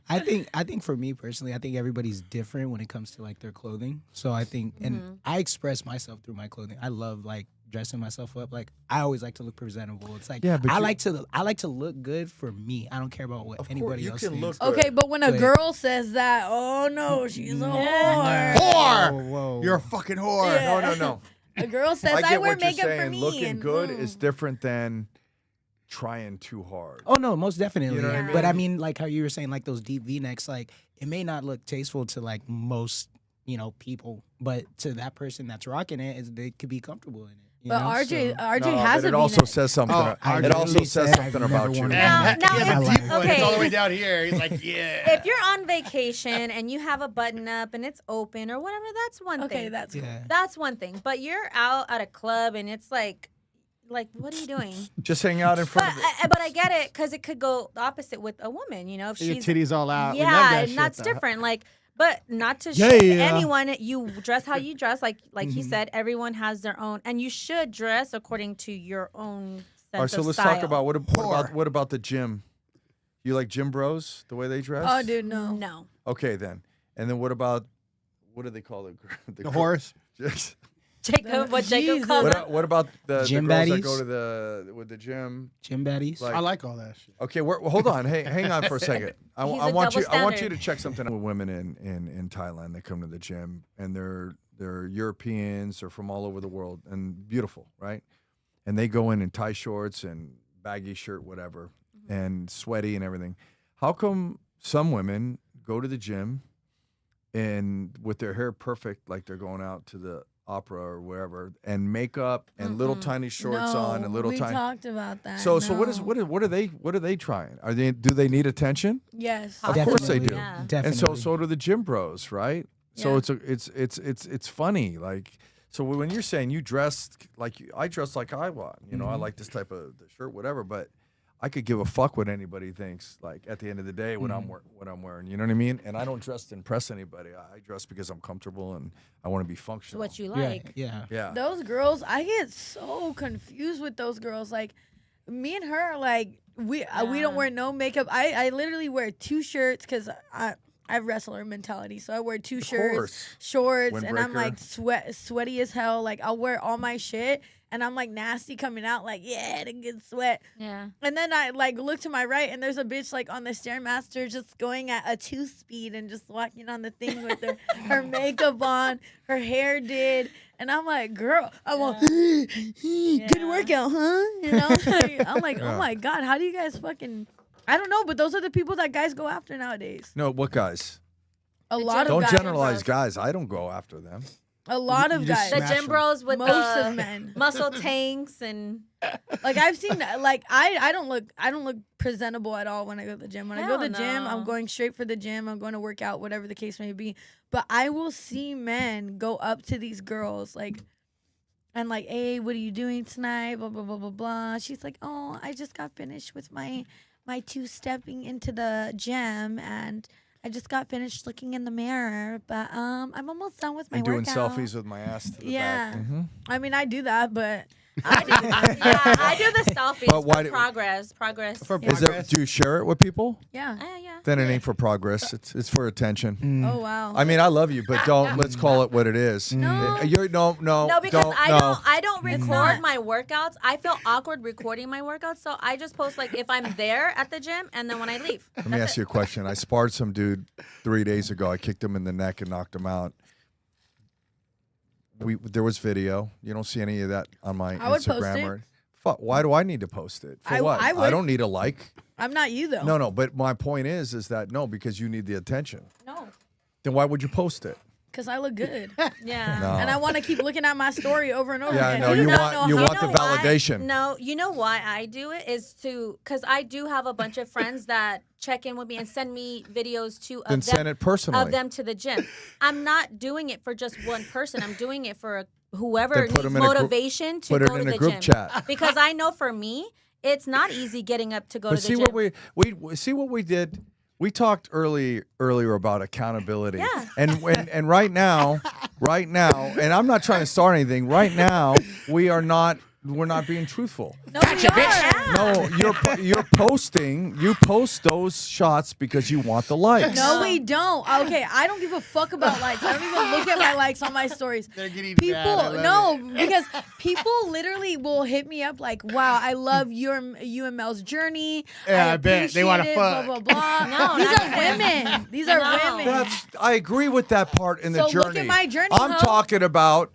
I think for me personally, I think everybody's different when it comes to like their clothing. So I think, and I express myself through my clothing. I love like dressing myself up. Like I always like to look presentable. It's like Yeah, but I like to look good for me. I don't care about what anybody else thinks. Okay, but when a But- girl says that, oh no, she's a whore. Whore! Whoa. You're a fucking whore. Yeah. No. A girl says, I I get wear what you're makeup for saying. me. Looking and good boom. is different than trying too hard. Oh no, most definitely. You know what I Yeah. But I mean, like how you were saying, like those deep V-necks, like it may not look tasteful to like most, people, but to that person that's rocking it, they could be comfortable in it. But RJ No, has but a it also V-neck. says something. Oh, I it also literally says said something I've about never you. worn a Now- V-neck. now He has if- a deep one. okay. It's all the way down here. He's like, yeah. If you're on vacation and you have a button up and it's open or whatever, that's one Okay, thing. that's cool. Yeah. That's one thing. But you're out at a club and it's like what are you doing? Just hang out in front of it. But I get it because it could go the opposite with a woman. If Your she's titties all out. We love yeah, that and shit, that's though. different. Like, but not to Yeah, shame yeah. anyone. You dress how you dress. Like he said, everyone has their own, and you should dress according to your own sense All right, so of let's style. talk about what about the gym? You like gym bros, the way they dress? Oh, dude, no. No. Okay, then. And then what do they call it? The horse. Jacob, what Jacob Jesus. calls it. What about the Gym girls that baddies? go to the gym? Gym baddies. Like- I like all that shit. Okay, hold on. Hey, hang on for a second. I He's want a you. double I want you standard. to check something out with women in Thailand. They come to the gym and they're Europeans or from all over the world and beautiful, right? And they go in tight shorts and baggy shirt, whatever, and sweaty and everything. How come some women go to the gym and with their hair perfect, like they're going out to the opera or wherever, and makeup and little tiny shorts no, on and little we tiny. talked about that. So no. what are they trying? Do they need attention? Yes. Of course they do. Yeah. Definitely. And so do the gym bros, right? So Yeah. it's funny. Like, so when you're saying you dress like I dress like I want, I like this type of the shirt, whatever, but I could give a fuck what anybody thinks. Like at the end of the day, what I'm wearing, you know what I mean? And I don't dress to impress anybody. I dress because I'm comfortable and I want to be It's functional. what you Yeah, like. yeah. Yeah. Those girls, I get so confused with those girls. Like, me and her, like, we don't wear no makeup. I literally wear 2 shirts because I have wrestler mentality. So I wear 2 shirts, course. shorts, and I'm Windbreaker. like sweaty as hell. Like, I'll wear all my shit and I'm like nasty coming out, like, yeah, the good sweat. Yeah. And then I like look to my right and there's a bitch like on the Stairmaster just going at a 2 speed and just walking on the thing with her makeup on, her hair did. And I'm like, girl, I'm like, good workout, huh? I'm like, oh my God, how do you guys fucking, I don't know, but those are the people that guys go after nowadays. No, what guys? A lot of Don't guys. generalize guys. I don't go after them. A lot of You just guys. The Smash gym 'em. bros with Most the of men. muscle tanks and Like I've seen like I don't look presentable at all when I go to the gym. When I go to the gym, I'm no. going straight for the gym. I'm going to work out, whatever the case may be. But I will see men go up to these girls like and like, hey, what are you doing tonight? Blah blah blah blah blah. She's like, oh, I just got finished with my 2-stepping into the gym and I just got finished looking in the mirror, but I'm almost done with my And doing workout. selfies with my ass to the Yeah. back. Mhm. I mean, I do that, but I do the selfies But why for do- progress. For Is there? Do you share it with people? yeah. Yeah. Then it ain't for progress. It's for attention. Oh wow. I mean, I love you, but don't. Let's call it what it is. No. You're no. No, because I don't It's record not. my workouts. I feel awkward recording my workouts, so I just post like if I'm there at the gym and then when I leave. Let me ask you a question. I sparred some dude 3 days ago. I kicked him in the neck and knocked him out. There was video. You don't see any of that on my I would post Instagram it. or. Fuck, why do I need to post it? For I- what? I I would. don't need a like. I'm not you though. No. But my point is that no, because you need the attention. No. Then why would you post it? Because I look good. Yeah. No. And I want to keep looking at my story over and over Yeah, I again. know. You do not want- know you how- want the why- validation. No, you know why I do it is because I do have a bunch of friends that check in with me and send me videos too Then of them, send it personally. of them to the gym. I'm not doing it for just one person. I'm doing it for whoever Then put needs 'em in a group- motivation to put it go in to a the group gym. chat. Because I know for me, it's not easy getting up to go But to the see gym. what we see what we did. We talked earlier about accountability. Yeah. And right now, and I'm not trying to start anything. Right now, we are not we're not being truthful. No, we are. No, you're posting. You post those shots because you want the likes. No, we don't. Okay, I don't give a fuck about likes. I don't even look at my likes on my stories. They're getting People, mad. I no, love it. because people literally will hit me up like, "Wow, I love you and Mel's journey. Yeah, I bet. They wanna appreciate it, fuck. Blah blah blah." No, these not are even. women. These are No. women. I agree with that part in the So journey. look at my journey, I'm ho. talking about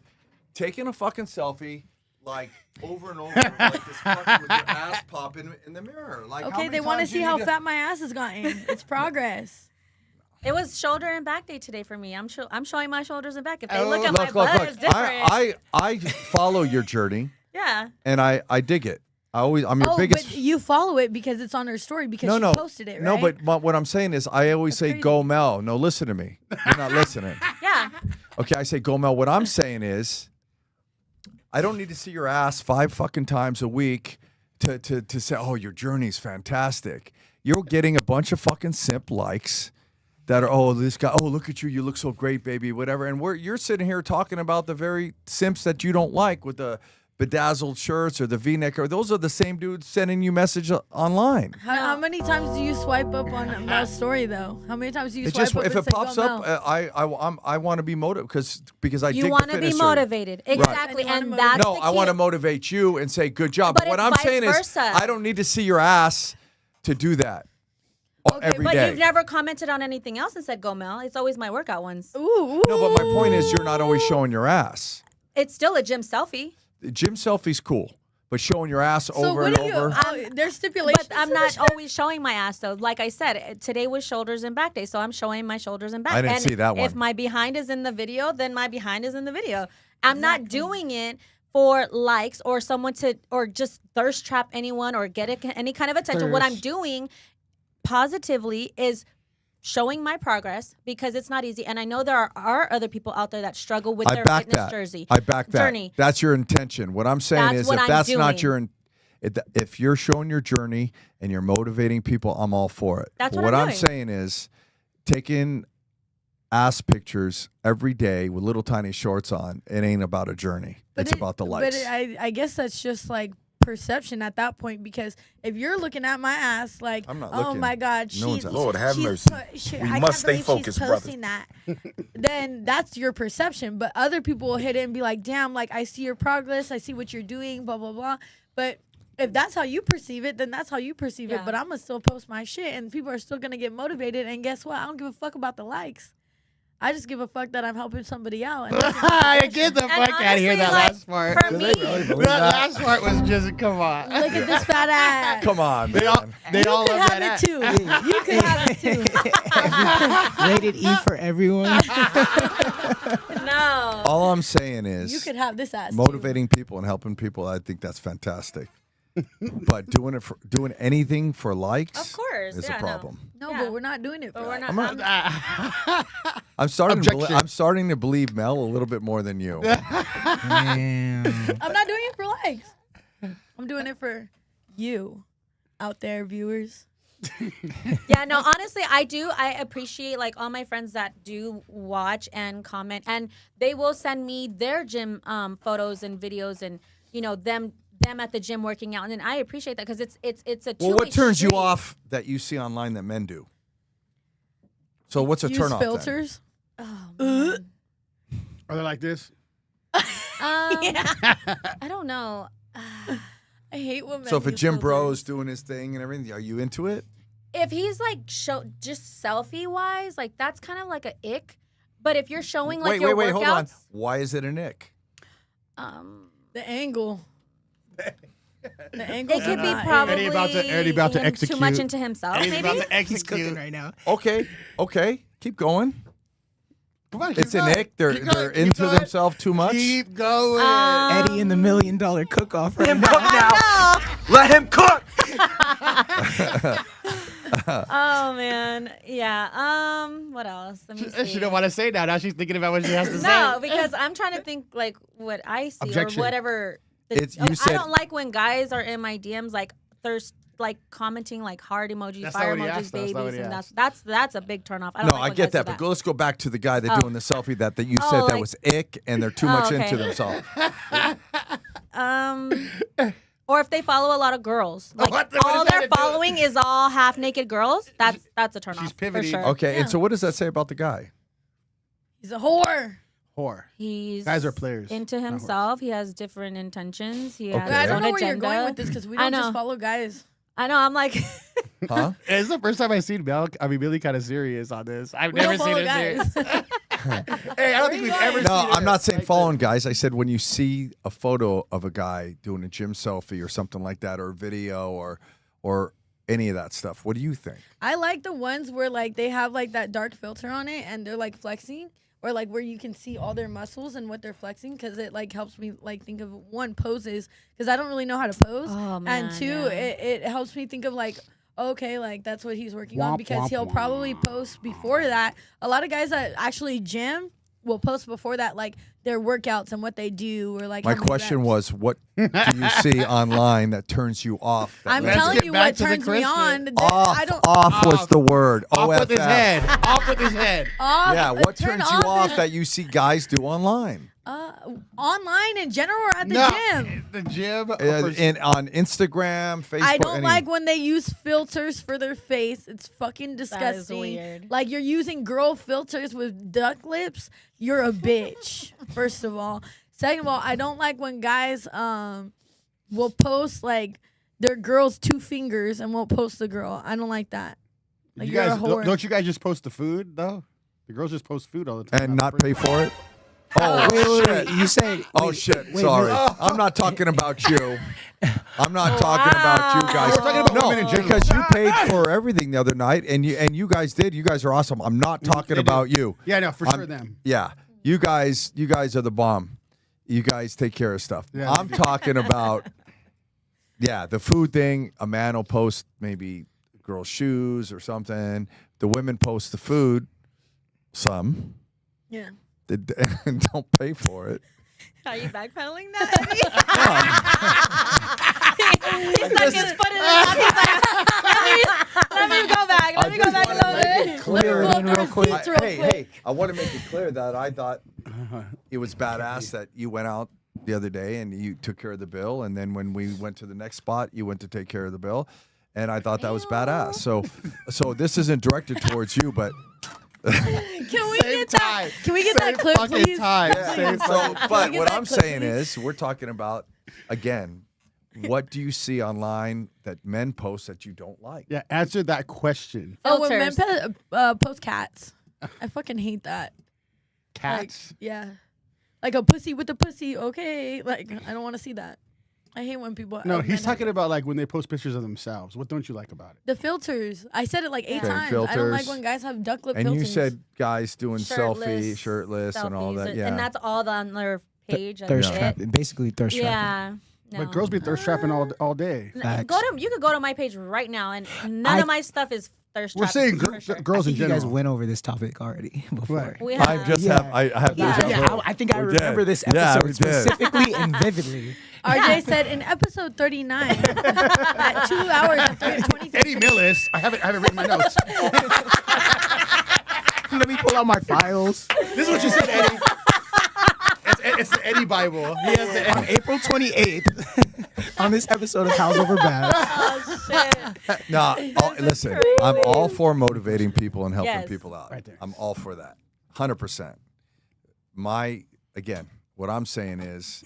taking a fucking selfie, like over and over, like this fucking with your ass popping in the mirror. Like, how Okay, many they want to times see you how need fat my ass has gotten. It's progress. It was shoulder and back day today for me. I'm showing my shoulders and back. If they look at Look, my look, butt, look. it's different. I follow your journey, Yeah. and I dig it. I'm your Oh, biggest. but you follow it because it's on her story because she posted it, right? No, but what I'm saying is, I always say, crazy. "Go Mel." No, listen to me. You're not listening. Yeah. Okay, I say, "Go Mel." What I'm saying is, I don't need to see your ass 5 fucking times a week to say, "Oh, your journey's fantastic." You're getting a bunch of fucking simp likes that are, "Oh, this guy, oh, look at you, you look so great, baby," whatever. And you're sitting here talking about the very simps that you don't like with the bedazzled shirts or the V-neck, or those are the same dudes sending you message online. How many times do you swipe up on Mel's story though? How many times do you It swipe just up if and it say, pops "Go, up, Mel"? I want to be motivated because I You dig want the to be finisher. motivated. Exactly. And you And wanna that's No, the I key. want to motivate you and say good job. But What it's I'm vice saying versa. is, I don't need to see your ass to do that every But day. you've never commented on anything else and said, "Go Mel." It's always my workout ones. Ooh, No, but my point is, you're not always showing your ass. It's still a gym selfie. The gym selfie's cool, but showing your ass So over what and do you? over. There's stipulations. But I'm for not this shit? always showing my ass though. Like I said, today was shoulders and back day, so I'm showing my shoulders and back. I didn't and see that If one. my behind is in the video, then my behind is in the video. I'm not doing it for likes or someone or just thirst trap anyone or get any kind of attention. What I'm doing positively is showing my progress because it's not easy. And I know there are other people out there that struggle with I their back fitness that. jersey. I back that. Journey. That's your intention. What I'm saying That's is, what if I'm that's not doing. if you're showing your journey and you're motivating people, I'm all for it. That's But what I'm I'm doing. saying is, taking ass pictures every day with little tiny shorts on, it ain't about a journey. It's about the likes. But I guess that's just like perception at that point because if you're looking at my ass like, I'm not oh looking. my God, No one's she's asking. Lord have she's mercy. I must can't stay believe focused, she's brothers. posting that. Then that's your perception. But other people will hit it and be like, damn, like I see your progress, I see what you're doing, blah blah blah. But if that's how you perceive it, then that's how you perceive it. Yeah. But I'm gonna still post my shit, and people are still gonna get motivated. And guess what? I don't give a fuck about the likes. I just give a fuck that I'm helping somebody out. And Get the And fuck out of here. honestly, That like, last part. for me, That last part was just come on. look at this fat ass. Come on, They all, man. they all You could love have that. it too. You could have it too. Rated E for everyone. no. All I'm saying is, You could have this ass. motivating people and helping people. I think that's fantastic. But doing anything for likes, Of course, is yeah, a no. problem. No, Yeah. but we're not doing it. But for we're that. not. I'm starting. Objection. I'm starting to believe Mel a little bit more than you. Damn. I'm not doing it for likes. I'm doing it for you, out there, viewers. Yeah, no, honestly, I appreciate like all my friends that do watch and comment, and they will send me their gym photos and videos, and them at the gym working out, and then I appreciate that because it's a two-way Well, what turns you street. off that you see online that men do? So what's a Use turn off? filters. Oh, man. Are they like this? I don't know. I hate when men So if a use gym filters. bro's doing his thing and everything, are you into it? If he's like just selfie wise, like that's kind of like a ick. But if you're showing like your wait, workouts, hold on. Why is it an ick? The angle. The angle. it could be not it. probably Eddie about to him execute. too much into himself. He's Maybe. about to He's execute. cooking right now. Okay, keep going. Come on, keep It's an going. ick. They're Keep going, they're keep into going. themselves too much. Keep going. Eddie in the $1 million cook-off right now. I Let him cook. know. Oh man, yeah. What else? Let me see. she don't want to say now. Now she's thinking about what she has to No, say. because I'm trying to think like what I see Objection. or whatever. It's- you I said- don't like when guys are in my DMs like commenting like heart emojis, That's fire not what he emojis, asked, though. That's not what babies, he and asked. that's a big turn off. I don't No, like I when get guys do that, but let's go back to the guy that Oh. doing the selfie that you said that like- was ick and they're too Oh, much okay. into themselves. or if they follow a lot of girls, like what all does that their have to do- following is all half naked girls. That's a turn off. She's For pivoting. sure. Okay, Yeah. and so what does that say about the guy? He's a whore. Whore. He's Guys are players. into not whores. himself. He has different intentions. He Okay. has But I his don't own know where agenda. you're going with this because we I don't just know. follow guys. I know. I'm like, Huh? It's the first time I've seen Billy kind of serious on this. I've We never don't seen follow it guys. serious. Hey, I don't think we've ever No, seen I'm it not saying like following this. guys. I said when you see a photo of a guy doing a gym selfie or something like that, or a video, or any of that stuff. What do you think? I like the ones where like they have like that dark filter on it and they're like flexing, or like where you can see all their muscles and what they're flexing, because it like helps me like think of one, poses, because I don't really know how to pose, oh man. and two, yeah. it helps me think of like, okay, like that's what he's working on, Womp, because womp, he'll womp. probably post before that. A lot of guys that actually gym will post before that like their workouts and what they do, or like My how many question reps. was, what do you see online that turns you off? that I'm lets telling get you back what to the turns me question. on. Off, I don't off was the word. Off with his OFF. head. Off with his head. off, Yeah, what turn turns you off is- that you see guys do online? Online in general or at the No, gym. The gym. On Instagram, Facebook. I don't any- like when they use filters for their face. It's fucking disgusting. weird. Like you're using girl filters with duck lips. You're a bitch. First of all. Second of all, I don't like when guys will post like their girl's 2 fingers and won't post the girl. I don't like that. Like you you're guys, a whore. don't you guys just post the food though? The girls just post food all the time. and not pay for it. Oh shit! You say, Oh wait, shit! wait, Sorry, wait. I'm not talking about you. I'm not talking about you guys. We're talking about no, women in general. because you paid for everything the other night, and you guys did. You guys are awesome. I'm not talking They do. about you. Yeah, no, for I'm- sure them. Yeah, you guys are the bomb. You guys take care of stuff. Yeah, I'm talking about, the food thing. A man will post maybe girls' shoes or something. The women post the food. Some. Yeah. They don't pay for it. Are you backpedaling that? He's stuck his foot in his mouth. He's like, let me go back. Let me go back a little bit. Clear it in real quick. Real quick. Hey, I want to make it clear that I thought it was badass that you went out the other day and you took care of the bill, and then when we went to the next spot, you went to take care of the bill, and I thought that was badass. So this isn't directed towards you, but Can we get that? Can we get that clip, please? but get what that I'm clip, saying please? is we're talking about, again, what do you see online that men post that you don't like? Yeah, answer that question. Oh, when men Filters. post cats, I fucking hate that. Cats. Like, yeah, like a pussy with a pussy. Okay, like I don't want to see that. I hate when people. No, men he's have talking about like when they post pictures of themselves. What don't you like about it? the filters. I said it like 8 Okay, times. I don't like filters. when guys have duck lip And filters. you said guys doing selfie, Shirtless shirtless, and all selfies, that. Yeah. And that's all on their page. That's Thirst it. trapping. Basically thirst trapping. Yeah. No. But girls be thirst trapping all day. Facts. You could go to my page right now, and none of my stuff is thirst We're trapping. saying for sure. girls in You guys general. went over this topic already before. Right. We I have. just Yeah. have. I have. Yeah. deja vu. Yeah, I think I We remember did. this Yeah, episode we did. specifically and vividly. RJ said in episode 39 at 2 hours and 20 Eddy Millis. I haven't written my notes. Let me pull out my files. This is what you said, Eddie. It's the Eddie Bible. He has the On April 28th, on this episode of Howls over Baaz. Oh shit! No, listen. I'm all for motivating people and helping Yes. people out. Right there. I'm all for that, 100%. Again, what I'm saying is,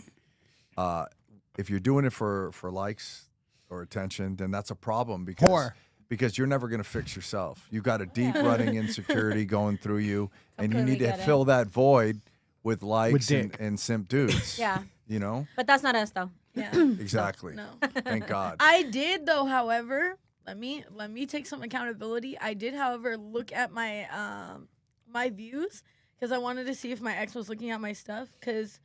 if you're doing it for likes or attention, then that's a problem because you're never going to fix yourself. You've got a deep running insecurity going through you, and you need Completely to get it. fill that void with likes dick. and simp dudes. Yeah, You know? but that's not us though. Yeah. Exactly. No. Thank God. I did though, however, let me take some accountability. I did, however, look at my my views because I wanted to see if my ex was looking at my stuff. Because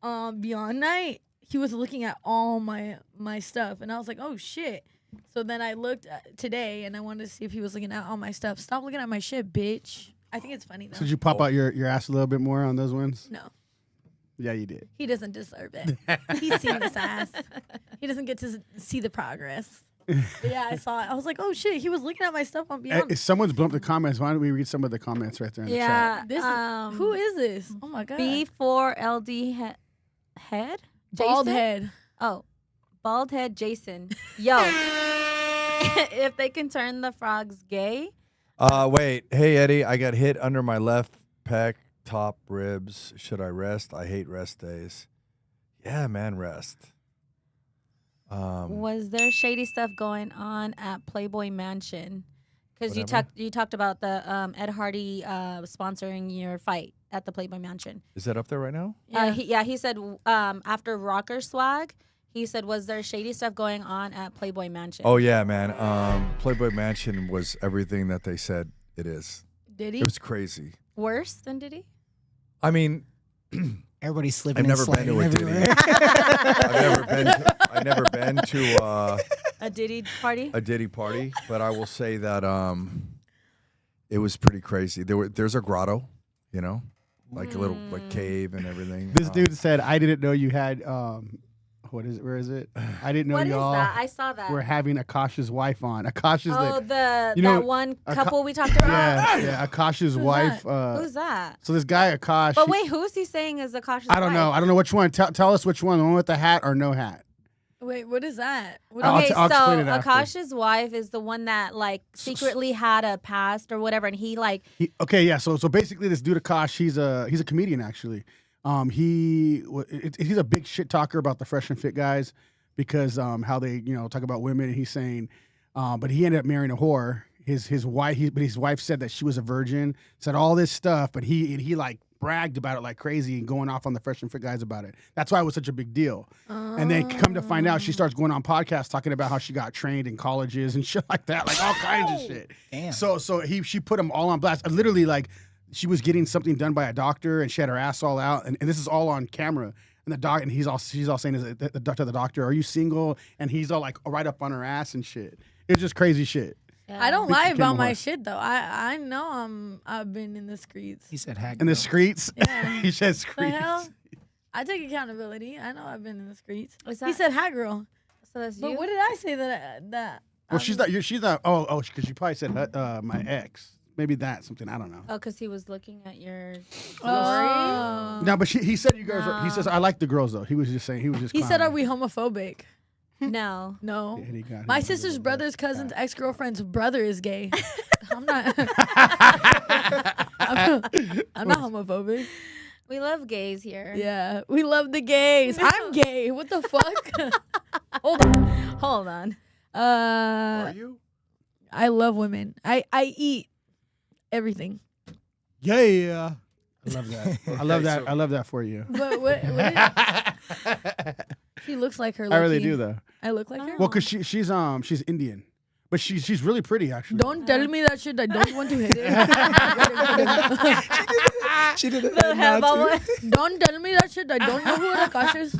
beyond night, he was looking at all my stuff, and I was like, oh shit. So then I looked today, and I wanted to see if he was looking at all my stuff. Stop looking at my shit, bitch. I think it's funny though. So did you pop out your ass a little bit more on those ones? No, Yeah, you did. he doesn't deserve it. He's seen this ass. He doesn't get to see the progress. But yeah, I saw it. I was like, oh shit, he was looking at my stuff on Beyond. If someone's blown up the comments, why don't we read some of the comments right there in the chat? Yeah. This who is this? Oh my god. B4LD head? Bald Jason? head. Oh, bald head Jason. Yo, if they can turn the frogs gay. Wait. Hey, Eddie, I got hit under my left pec, top ribs. Should I rest? I hate rest days. Yeah, man, rest. Was there shady stuff going on at Playboy Mansion? Because Whatever. you talked about the Ed Hardy sponsoring your fight at the Playboy Mansion. Is that up there right now? He said after Rocker Swag, he said, was there shady stuff going on at Playboy Mansion? Oh, yeah, man. Playboy Mansion was everything that they said it is. Did he? It was crazy. Worse than Diddy? I mean, Everybody's slipping I've and never been sliding to a Diddy. everywhere. I've never been to A Diddy party? a Diddy party, but I will say that it was pretty crazy. There's a grotto, you know, like a little like cave and everything. This dude said, "I didn't know you had what is it? Where is it? I didn't know What is y'all that? I saw that. were having Akasha's wife on. Akasha's Oh, you know, that one couple we talked about? yeah, Akasha's Who's wife. Who's that? So this guy Akash. But wait, who's he saying is Akasha's I don't know. wife? I don't know which one. Tell us which one. The one with the hat or no hat? Wait, what is that? What I'll is Okay, I'll so explain it after. Akasha's wife is the one that like secretly had a past or whatever, and he like Okay, yeah. So basically, this dude Akash, he's a comedian actually. He's a big shit talker about the Fresh and Fit guys because how they talk about women, and he's saying, but he ended up marrying a whore. His wife said that she was a virgin, said all this stuff, but he like bragged about it like crazy and going off on the Fresh and Fit guys about it. That's why it was such a big deal. And then come to find out, she starts going on podcasts talking about how she got trained in colleges and shit like that, like all kinds of shit. Damn. So she put them all on blast. Literally, like she was getting something done by a doctor and she had her ass all out, and this is all on camera. And she's all saying, "Is the doctor? Are you single?" And he's all like right up on her ass and shit. It's just crazy shit. I don't Big lie Kim about my Moore. shit though. I know I've been in the streets. He said hack. In the girl. streets, Yeah. he said The streets. hell? I take accountability. I know I've been in the streets. Is He that- said "hat girl," so that's but you. what did I say that? Well, she's not. She's not. Oh, because you probably said my ex. Maybe that's something. I don't know. Oh, because he was looking at your story. Oh. No, but he said you guys. He says I like the girls though. He was just saying. He was just. He said, "Are clowning. we homophobic?" No. No. And he got My him. sister's brother's cousin's ex-girlfriend's brother is gay. I'm not. I'm not homophobic. We love gays here. Yeah, we love the gays. I'm gay. What the fuck? Hold on. Hold on. Are you? I love women. I eat everything. Yeah. I love that. I love that. so- I love that for you. But what she looks like her. I really low-key. do though. I look like her. Well, cause she's Indian, but she's really pretty actually. Don't tell me that shit. I don't want to hit it. She did it. The headball one. Don't tell me that shit. I don't know who Akash is.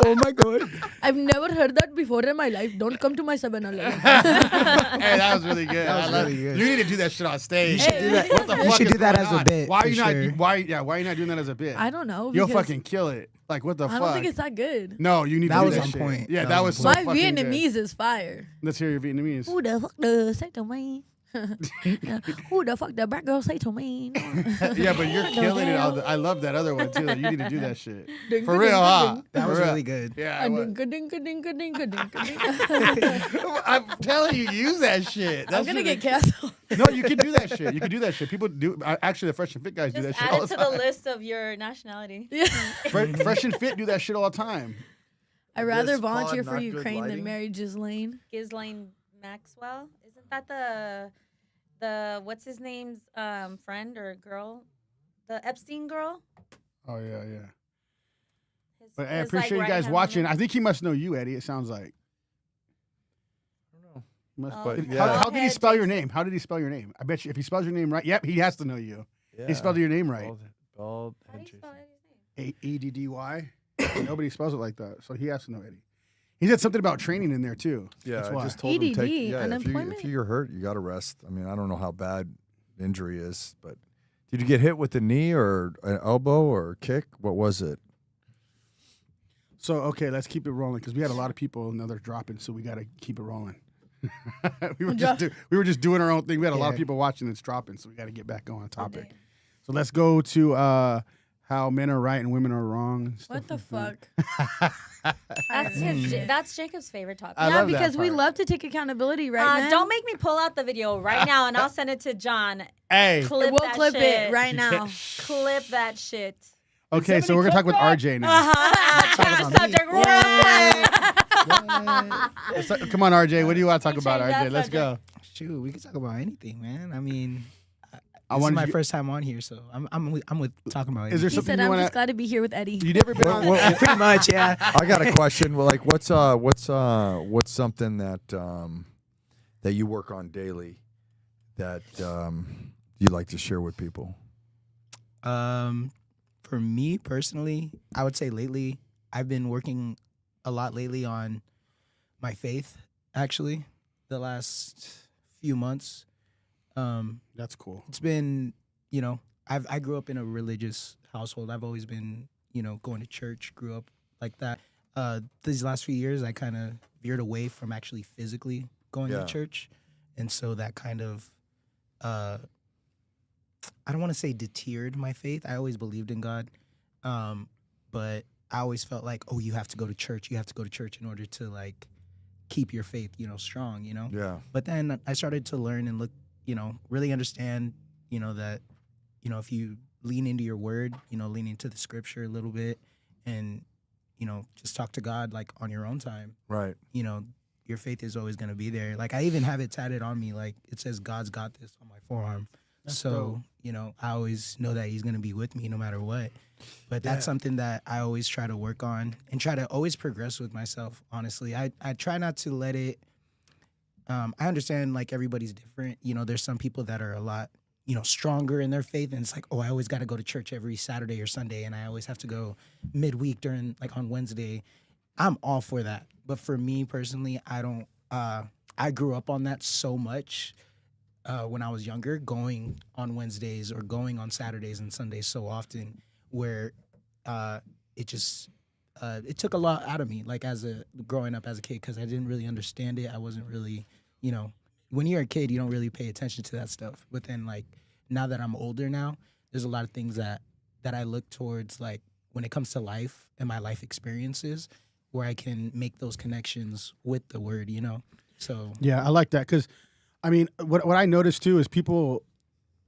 Oh my god. I've never heard that before in my life. Don't come to my 7-Eleven. Hey, that was really good. That was I love really it. good. You need to do that shit on stage. You should do that. What the You fuck should is do that going as a on? bit, Why are for you not? sure. Why are you not doing that as a bit? I don't know. You'll because fucking kill it. Like what the I fuck? don't think it's that good. No, you need That to do was that on shit. point. Yeah, That that was was on so My fucking good. Vietnamese is fire. Let's hear your Vietnamese. Who the fuck does say to me? Who the fuck the black girl say to me? Yeah, but you're killing it. I love that other one too. You need to do that shit. For real, huh? That For was real. really good. Yeah. it was. I'm I'm telling you, use that shit. That gonna shit get is- canceled. No, you can do that shit. You can do that shit. People do. Actually, the Fresh and Fit guys do that Just shit add all it the to the time. list of your nationality. Yeah. Fresh and Fit do that shit all the time. I'd rather This pod volunteer for not good Ukraine than lighting? marry Ghislaine. Ghislaine Maxwell. Isn't that the what's his name's friend or girl? The Epstein girl? Oh yeah. His, But I his, appreciate you guys right-hand watching. woman? I think he must know you, Eddie. It sounds like. I don't know. He must- Oh, But, okay. yeah. How did he Head spell your Jason. name? How did he spell your name? I bet you if he spells your name right, yep, he has to know you. Yeah. He spelled your name right. Bald How do head you spell Jason. Eddie's name? Eddy. Nobody spells it like that, so he has to know Eddie. He said something about training in there too. Yeah, That's I why. just told him EDD, take. Yeah, unemployment? if you're hurt, you got to rest. I mean, I don't know how bad injury is, but did you get hit with the knee or an elbow or a kick? What was it? So okay, let's keep it rolling because we had a lot of people and now they're dropping, so we got to keep it rolling. we were just doing our own thing. We had a lot of Yeah. people watching. It's dropping, so we got to get back on topic. So let's go to how men are right and women are wrong. What the fuck? That's Jacob's favorite topic. I Yeah, love that because we part. love to take accountability, right? man? Don't make me pull out the video right now, and I'll send it to John. Hey. Clip We'll that clip shit it right now. Clip that shit. Okay, so we're gonna talk with RJ now. Change the subject real quick. So, come on, RJ. What do you want to talk Hey, about, change that RJ? Let's go. Shoot, we can talk about anything, man. I mean, I this is wanted my you- first time on here, so I'm with talking about Is there anything. He something said, you "I'm want just to? glad to be here with Eddie." You never been on? Pretty much, yeah. I got a question. Well, like, what's something that that you work on daily that you like to share with people? For me personally, I would say lately I've been working a lot lately on my faith. Actually, the last few months, That's cool. it's been, I grew up in a religious household. I've always been, going to church. Grew up like that. These last few years, I kind of veered away from actually physically going Yeah. to church, and so that kind of I don't want to say deterred my faith. I always believed in God, but I always felt like, oh, you have to go to church. You have to go to church in order to like keep your faith, strong. Yeah. But then I started to learn and look, really understand, that, if you lean into your word, lean into the scripture a little bit, and just talk to God like on your own time. Right. Your faith is always going to be there. Like I even have it tatted on me, like it says God's got this on my forearm. That's So, I always know that he's going to be with me no matter what. But that's something that I always try to work on and try to always progress with myself, honestly. I try not to let it, I understand like everybody's different. There's some people that are a lot, stronger in their faith. And it's like, oh, I always got to go to church every Saturday or Sunday. And I always have to go midweek during like on Wednesday. I'm all for that. But for me personally, I don't, I grew up on that so much. When I was younger, going on Wednesdays or going on Saturdays and Sundays so often, where it just it took a lot out of me, like growing up as a kid, because I didn't really understand it. I wasn't really, when you're a kid, you don't really pay attention to that stuff. But then, like now that I'm older now, there's a lot of things that I look towards, like when it comes to life and my life experiences, where I can make those connections with the word, So Yeah, I like that because, I mean, what I noticed too is people,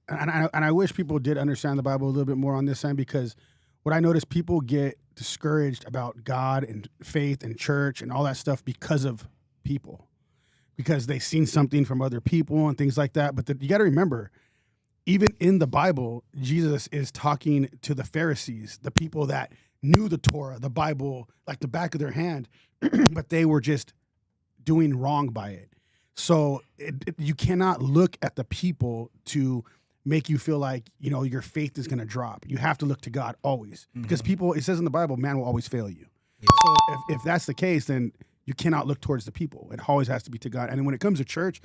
and I wish people did understand the Bible a little bit more on this end, because what I noticed, people get discouraged about God and faith and church and all that stuff because of people, because they've seen something from other people and things like that. But you got to remember, even in the Bible, Jesus is talking to the Pharisees, the people that knew the Torah, the Bible, like the back of their hand, but they were just doing wrong by it. So you cannot look at the people to make you feel like, your faith is going to drop. You have to look to God always, because people, it says in the Bible, man will always fail you. Yeah. So if that's the case, then you cannot look towards the people. It always has to be to God. And then when it comes to church,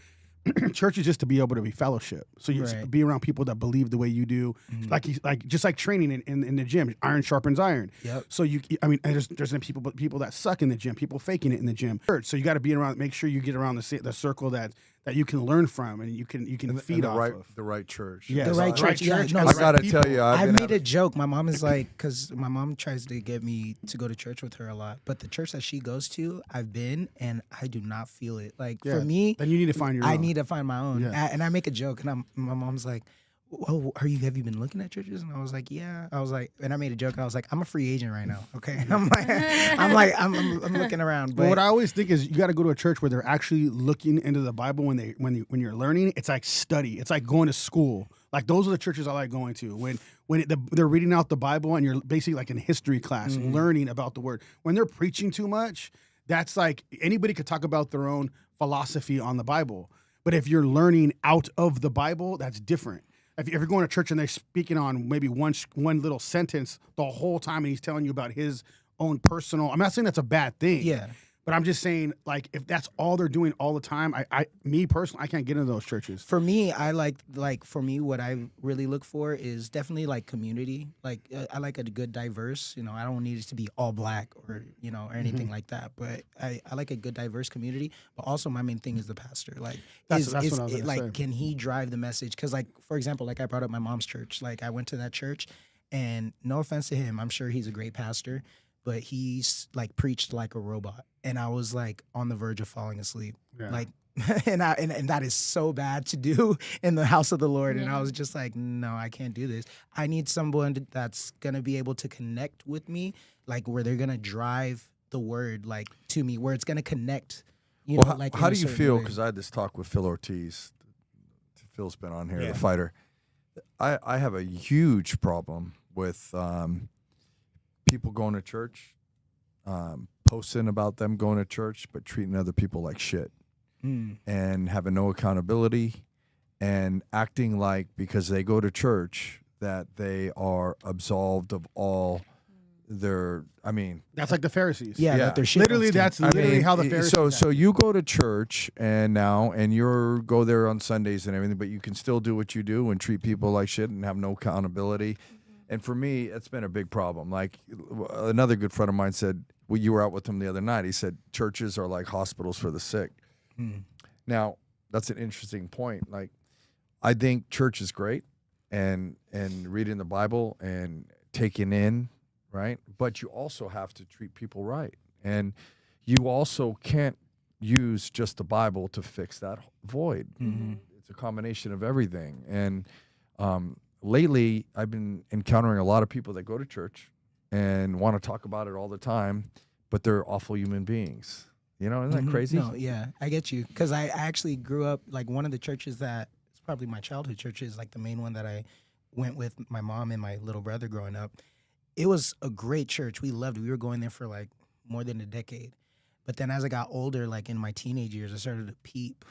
church is just to be able to be fellowship. So you just Right. be around people that believe the way you do, just like training in the gym. Iron sharpens iron. Yep. So there's people that suck in the gym, people faking it in the gym. So you got to be around. Make sure you get around the circle that you can learn from and you can feed off of. The right church. Yes. The right church, yeah, no, and I the gotta right tell people. you, I been made a joke. My mom is like, because my mom tries to get me to go to church with her a lot, but the church that she goes to, I've been, and I do not feel it. Like Yeah. for me, Then you need to find your I own. need to find my own. Yeah. And I make a joke, and my mom's like, "Oh, have you been looking at churches?" And I was like, "Yeah." I was like, and I made a joke. I was like, "I'm a free agent right now." Okay, I'm looking around. But But what I always think is you got to go to a church where they're actually looking into the Bible when you're learning. It's like study. It's like going to school. Like those are the churches I like going to when they're reading out the Bible and you're basically like in history class learning about the word. When they're preaching too much, that's like anybody could talk about their own philosophy on the Bible. But if you're learning out of the Bible, that's different. If you're going to church and they're speaking on maybe one little sentence the whole time and he's telling you about his own personal, I'm not saying that's a bad thing. yeah, But I'm just saying, like, if that's all they're doing all the time, me personally, I can't get into those churches. for me, I like for me, what I really look for is definitely like community. Like I like a good diverse. I don't need it to be all black or or anything like that. But I like a good diverse community. But also my main thing is the pastor. Like That's what I was gonna like say. can he drive the message? Because like for example, like I brought up my mom's church. Like I went to that church. And no offense to him, I'm sure he's a great pastor, but he's like preached like a robot. And I was like on the verge of falling asleep. Yeah. Like, and that is so bad to do in the house of the Lord. And I Yeah. was just like, no, I can't do this. I need someone that's going to be able to connect with me, like where they're going to drive the word like to me, where it's going to connect. You know, like how in do a you certain feel? way. Because I had this talk with Phil Ortiz. Phil's been on here, Yeah. the fighter. I have a huge problem with people going to church, posting about them going to church, but treating other people like shit. And having no accountability and acting like because they go to church that they are absolved of all their, I mean, That's like the Pharisees. Yeah, Yeah. that their shit Literally, don't stink. that's I literally mean, how the Pharisees. so act. you go to church and you go there on Sundays and everything, but you can still do what you do and treat people like shit and have no accountability. And for me, it's been a big problem. Like another good friend of mine said, well, you were out with him the other night. He said churches are like hospitals for the sick. Now, that's an interesting point. Like, I think church is great and reading the Bible and taking in, right? But you also have to treat people right. And you also can't use just the Bible to fix that void. It's a combination of everything. And lately, I've been encountering a lot of people that go to church and want to talk about it all the time, but they're awful human beings. You know, isn't that crazy? No, yeah, I get you. Because I actually grew up, like, one of the churches that, it's probably my childhood church, is like the main one that I went with my mom and my little brother growing up. It was a great church. We loved it. We were going there for like more than a decade. But then as I got older, like in my teenage years, I started to peep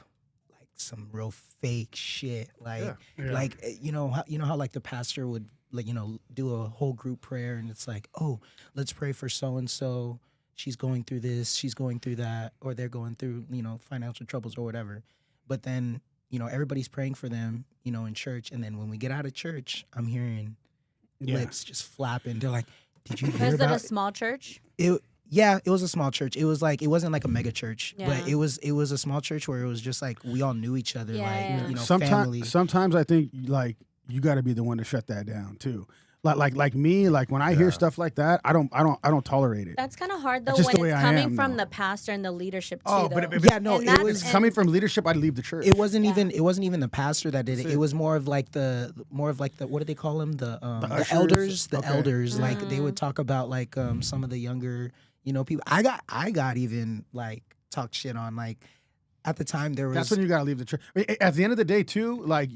like some real fake shit. Like, Yeah. like you know how like the pastor would, like, you know, do a whole group prayer and it's like, oh, let's pray for so and so. She's going through this, she's going through that, or they're going through, you know, financial troubles or whatever. But then, you know, everybody's praying for them, you know, in church. And then when we get out of church, I'm hearing lips just flapping. They're like, did you hear Was it about a small church? it? Yeah, it was a small church. It was like, it wasn't like a mega church, Yeah. but it was a small church where it was just like we all knew each other, Yeah, like, yeah. you know, family. Sometimes I think like you got to be the one to shut that down too. Like me, like when I hear stuff like that, I don't tolerate it. That's kind of hard though That's just when the way it's I coming am, from though. the pastor and the leadership too. Oh, though. but if Yeah, no, And it that's- was and- coming from leadership, I'd leave the church. It wasn't Yeah. even the pastor that did it. That's It it. was more of like the what do they call them? The ushers? elders. The Okay. elders. Like they Mm. would talk about like some of the younger, you know, people. I got even like talked shit on, like at the time there was That's when you gotta leave the church. I mean, at the end of the day, too, like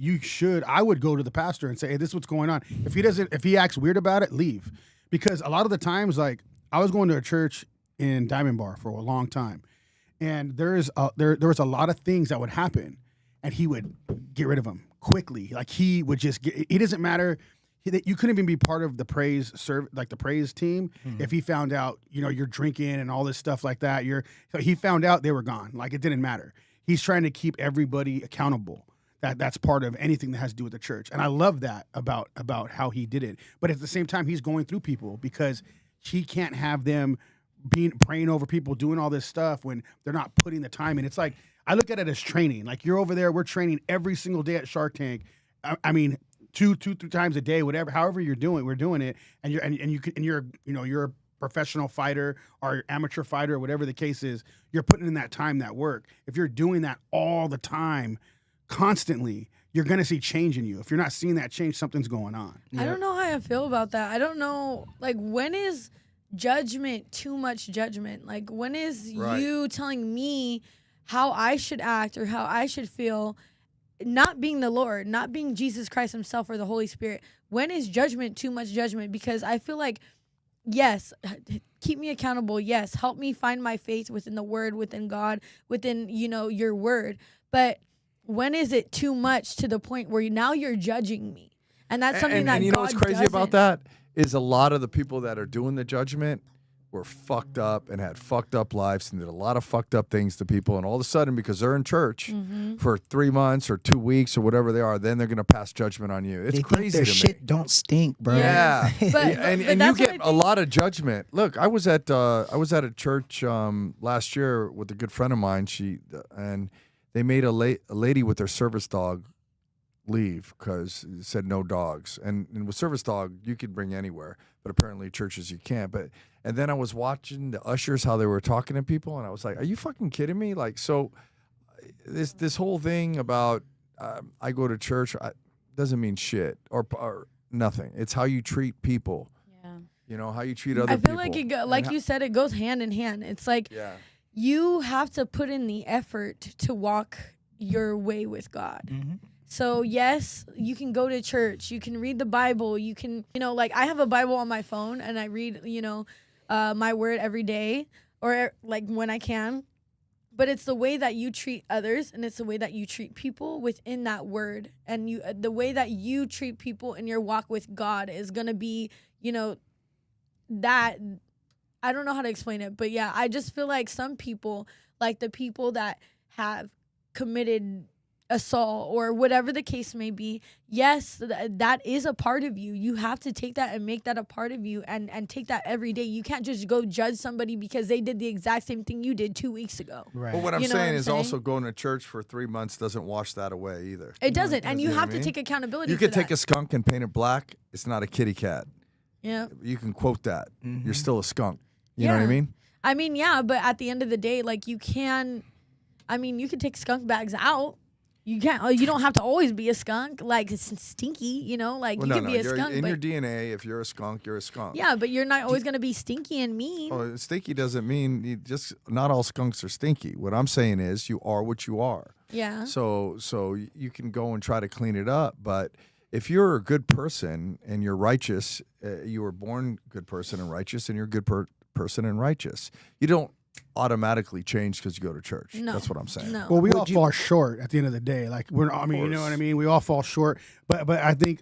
I would go to the pastor and say, "Hey, this is what's going on." If he acts weird about it, leave. Because a lot of the times, like I was going to a church in Diamond Bar for a long time, and there was a lot of things that would happen, and he would get rid of them quickly. Like he would just get. It doesn't matter. You couldn't even be part of the praise team if he found out, you know, you're drinking and all this stuff like that. So he found out, they were gone. Like it didn't matter. He's trying to keep everybody accountable. That's part of anything that has to do with the church. And I love that about how he did it. But at the same time, he's going through people because he can't have them praying over people, doing all this stuff when they're not putting the time in. It's like, I look at it as training. Like you're over there, we're training every single day at Shark Tank. I mean, two, 3 times a day, whatever, however you're doing, we're doing it. And you're a professional fighter or amateur fighter, or whatever the case is. You're putting in that time, that work. If you're doing that all the time, constantly, you're gonna see change in you. If you're not seeing that change, something's going on. I don't know how I feel about that. I don't know, like, when is judgment too much judgment? Like, when is Right. you telling me how I should act or how I should feel, not being the Lord, not being Jesus Christ himself or the Holy Spirit? When is judgment too much judgment? Because I feel like, yes, keep me accountable. Yes, help me find my faith within the word, within God, within, you know, your word. But when is it too much to the point where now you're judging me? And that's something that you know God what's crazy about doesn't. that is a lot of the people that are doing the judgment were fucked up and had fucked up lives and did a lot of fucked up things to people. And all of a sudden, because they're in church for 3 months or 2 weeks or whatever they are, then they're going to pass judgment on you. It's they crazy think their to shit me. don't stink, bro. Yeah, But- and but you that's what get I a think- lot of judgment. Look, I was at a church last year with a good friend of mine. And they made a lady with their service dog leave because it said no dogs. And with service dog, you could bring anywhere, but apparently churches you can't. And then I was watching the ushers, how they were talking to people, and I was like, are you fucking kidding me? Like, so this whole thing about I go to church doesn't mean shit or nothing. It's how you treat people. Yeah. You know, how you treat other people. I feel like like you said, it goes hand in hand. It's like you have to put in the effort to walk your way with God. Mm-hmm. So yes, you can go to church, you can read the Bible, you can, like I have a Bible on my phone and I read, my word every day or like when I can. But it's the way that you treat others and it's the way that you treat people within that word. And the way that you treat people in your walk with God is going to be, that I don't know how to explain it, but yeah, I just feel like some people, like the people that have committed assault or whatever the case may be, yes, that is a part of you. You have to take that and make that a part of you and take that every day. You can't just go judge somebody because they did the exact same thing you did 2 weeks ago. Right. But what I'm You know what saying I'm is saying? also going to church for 3 months doesn't wash that away either. It doesn't, and you You know have what I to mean? take accountability. You for could take that. a skunk and paint it black. It's not a kitty cat. Yeah. You can quote that. Mhm. You're still a skunk. You know what I Yeah. mean? I mean, yeah, but at the end of the day, like you can take skunk bags out. You can't. You don't have to always be a skunk. Like it's stinky, like Well, you no, can no. be a You're, skunk. in But your DNA, if you're a skunk, you're a skunk. yeah, but you're not always gonna be stinky and mean. Oh, stinky doesn't mean not all skunks are stinky. What I'm saying is you are what you are. Yeah. So you can go and try to clean it up, but if you're a good person and you're righteous, you were born good person and righteous, and you're a good person and righteous. You don't automatically change because you go to church. No. That's what I'm saying. No. Well, we all fall short at the end of the day. Like you know what I mean? We all fall short. But I think,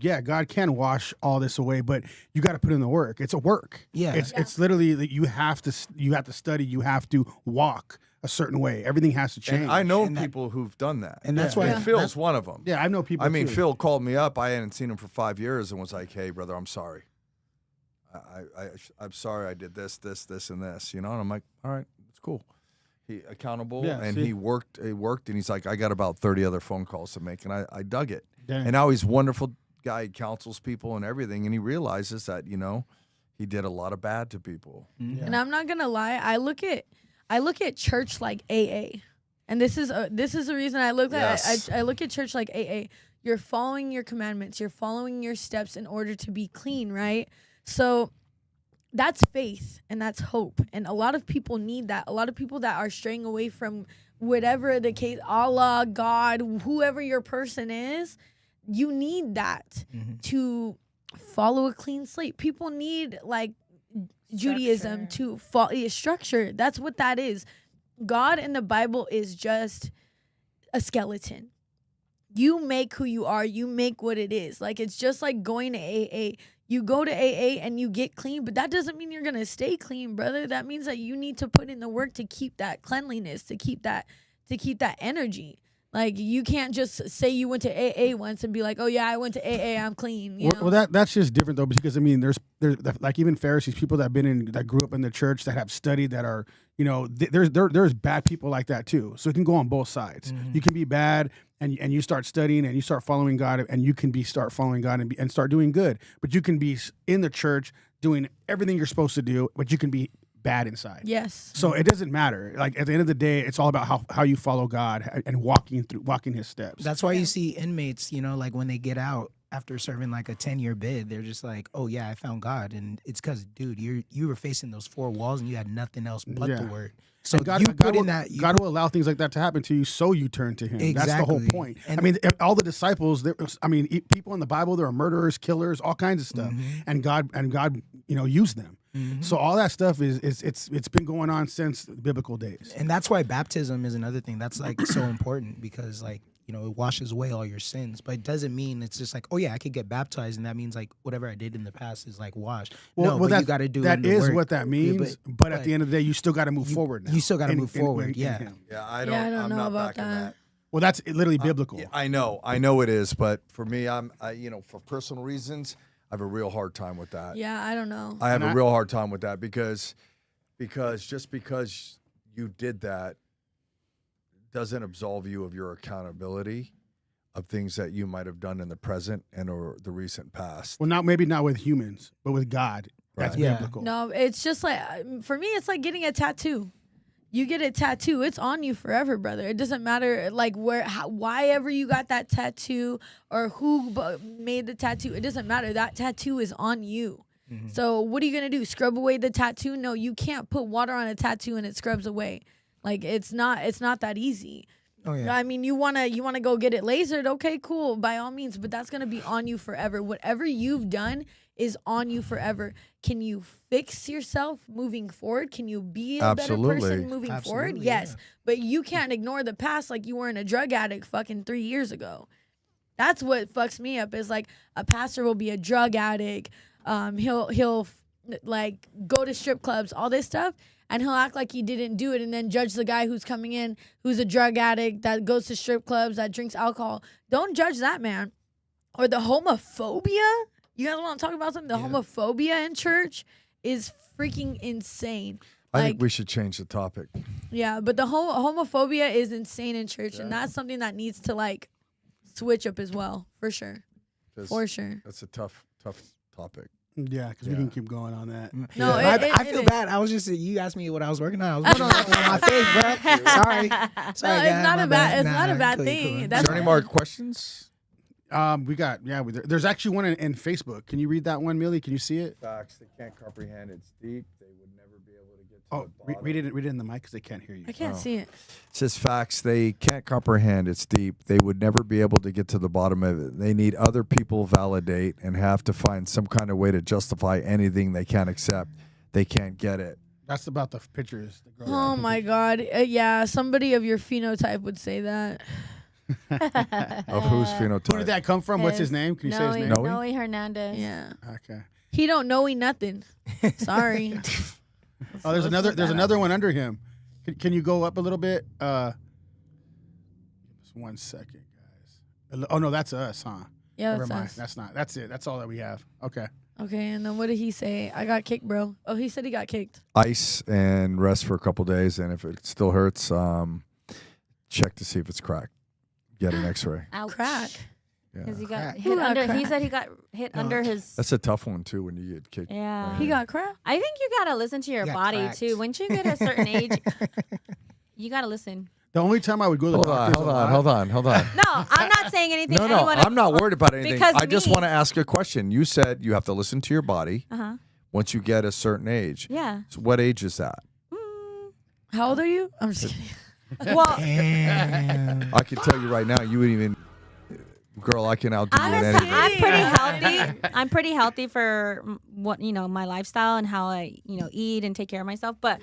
yeah, God can wash all this away, but you got to put in the work. It's a work. Yeah. It's literally that you have to study, you have to walk a certain way. Everything has to change. And I know And that- people who've done that. and that's Yeah. why And Phil's one of them. Yeah, I know people. I mean, too. Phil called me up. I hadn't seen him for 5 years and was like, "Hey, brother, I'm sorry. I'm sorry I did this, and this." And I'm like, "All right, it's cool." He accountable, Yeah, and see? he worked, and he's like, "I got about 30 other phone calls to make," and I dug it. Dang. And now he's a wonderful guy. He counsels people and everything, and he realizes that he did a lot of bad to people. Mhm. And I'm not gonna lie, I look at church like AA, and this is the reason I look at Yes. I look at church like AA. You're following your commandments, you're following your steps in order to be clean, right? So that's faith and that's hope, and a lot of people need that. A lot of people that are straying away from whatever the case, Allah, God, whoever your person is, you need that Mhm. to follow a clean slate. People need like Judaism to follow structure. That's what that is. God in the Bible is just a skeleton. You make who you are. You make what it is. Like it's just like going to AA. You go to AA and you get clean, but that doesn't mean you're gonna stay clean, brother. That means that you need to put in the work to keep that cleanliness, to keep that energy. Like you can't just say you went to AA once and be like, "Oh yeah, I went to AA, I'm clean." You know? Well, that's just different though, because there's like even Pharisees, people that grew up in the church, that have studied, that are there's bad people like that too. So it can go on both sides. Mhm. You can be bad and you start studying and you start following God, and you can start following God and start doing good. But you can be in the church doing everything you're supposed to do, but you can be bad inside. Yes. So it doesn't matter. Like at the end of the day, it's all about how you follow God and walking His steps. That's why you see inmates, like when they get out after serving like a 10-year bid, they're just like, "Oh yeah, I found God," and it's because, dude, you were facing those four walls and you had nothing else but the Yeah. word. So And God, you God put will, in that. God will allow things like that to happen to you, so you turn to Him. That's the whole Exactly. point. And- I mean, all the disciples. People in the Bible, there are murderers, killers, all kinds of stuff, and God, used them. Mhm. So all that stuff it's been going on since biblical days. And that's why baptism is another thing that's like so important, because like, it washes away all your sins, but it doesn't mean it's just like, oh yeah, I could get baptized and that means like whatever I did in the past is like washed. No, but you got to do that the is work. what that means. Yeah, but at the end of the day, you still got to move forward. Now. you still gotta move forward, in yeah. Him. Yeah, I don't I'm know not about backing that. Well, that's literally biblical. Yeah, I know it is, but for me, for personal reasons, I have a real hard time with that. Yeah, I don't know. I have And a real hard time with that because just because you did that doesn't absolve you of your accountability of things that you might have done in the present and or the recent past. Well, maybe not with humans, but with God. That's Right. Yeah. biblical. No, it's just like for me, it's like getting a tattoo. You get a tattoo, it's on you forever, brother. It doesn't matter like why ever you got that tattoo or who made the tattoo. It doesn't matter. That tattoo is on you. So what are you gonna do? Scrub away the tattoo? No, you can't put water on a tattoo and it scrubs away. Like it's not that easy. Oh yeah. I mean, you wanna go get it lasered? Okay, cool, by all means. But that's gonna be on you forever. Whatever you've done is on you forever. Can you fix yourself moving forward? Can you be a better Absolutely. person moving forward? Absolutely, Yes, yeah. but you can't ignore the past like you weren't a drug addict fucking 3 years ago. That's what fucks me up. Is like a pastor will be a drug addict. He'll like go to strip clubs, all this stuff, and he'll act like he didn't do it and then judge the guy who's coming in, who's a drug addict, that goes to strip clubs, that drinks alcohol. Don't judge that man. Or the homophobia. You guys want to talk about something? The homophobia in church is freaking insane. I think we should change the topic. Yeah, but the homophobia is insane in church, and that's something that needs to like switch up as well, for sure. 'Cause For sure. That's a tough topic. Yeah, because we can keep going on that. No, I it feel is. bad. I was just you asked me what I was working on. I was working on my face, bro. Sorry. No, guys, it's not my a bad. It's not a Nah, bad cool, thing. cool. Is That's there any more questions? We got there's actually one in Facebook. Can you read that one, Millie? Can you see it? Facts they can't comprehend. It's deep. They would never be able to get to Oh, read it in the mic because they can't hear you. I can't see it. It says facts they can't comprehend. It's deep. They would never be able to get to the bottom of it. They need other people validate and have to find some kind of way to justify anything they can't accept. They can't get it. That's about the pictures. The girl Oh my God. Yeah, somebody of your phenotype would say that. Of whose phenotype? Where did that come from? What's his name? Can you say his name? Noe? Noe Hernandez. Yeah. Okay. He don't know nothing. Sorry. Oh, there's another one under him. Can you go up a little bit? Just 1 second, guys. Oh no, that's us, huh? Yeah, Never that's mind. us. That's not. That's it. That's all that we have. Okay. Okay, and then what did he say? I got kicked, bro. Oh, he said he got kicked. Ice and rest for a couple days, and if it still hurts, check to see if it's cracked. Get an X-ray. Ouch. Crack. Yeah. Because he got Crack. hit Who got under. He crack? said he got hit under his. That's a tough one too when you get kicked. Yeah. He got crack? I think you gotta listen to your Got body cracked. too. Once you get a certain age, you gotta listen. The only time I would go to the Hold on, doctors hold a on, lot- hold on, hold on. No, I'm not saying anything. No, anyone, I'm not worried about anything. because I just me- want to ask a question. You said you have to listen to your body Uh-huh. once you get a certain age. Yeah. So what age is that? How old are you? I'm just kidding. Well, Damn. I can tell you right now, you wouldn't even. Girl, I can outdo you in honestly, anything. I'm pretty healthy. I'm pretty healthy for what my lifestyle and how I eat and take care of myself. But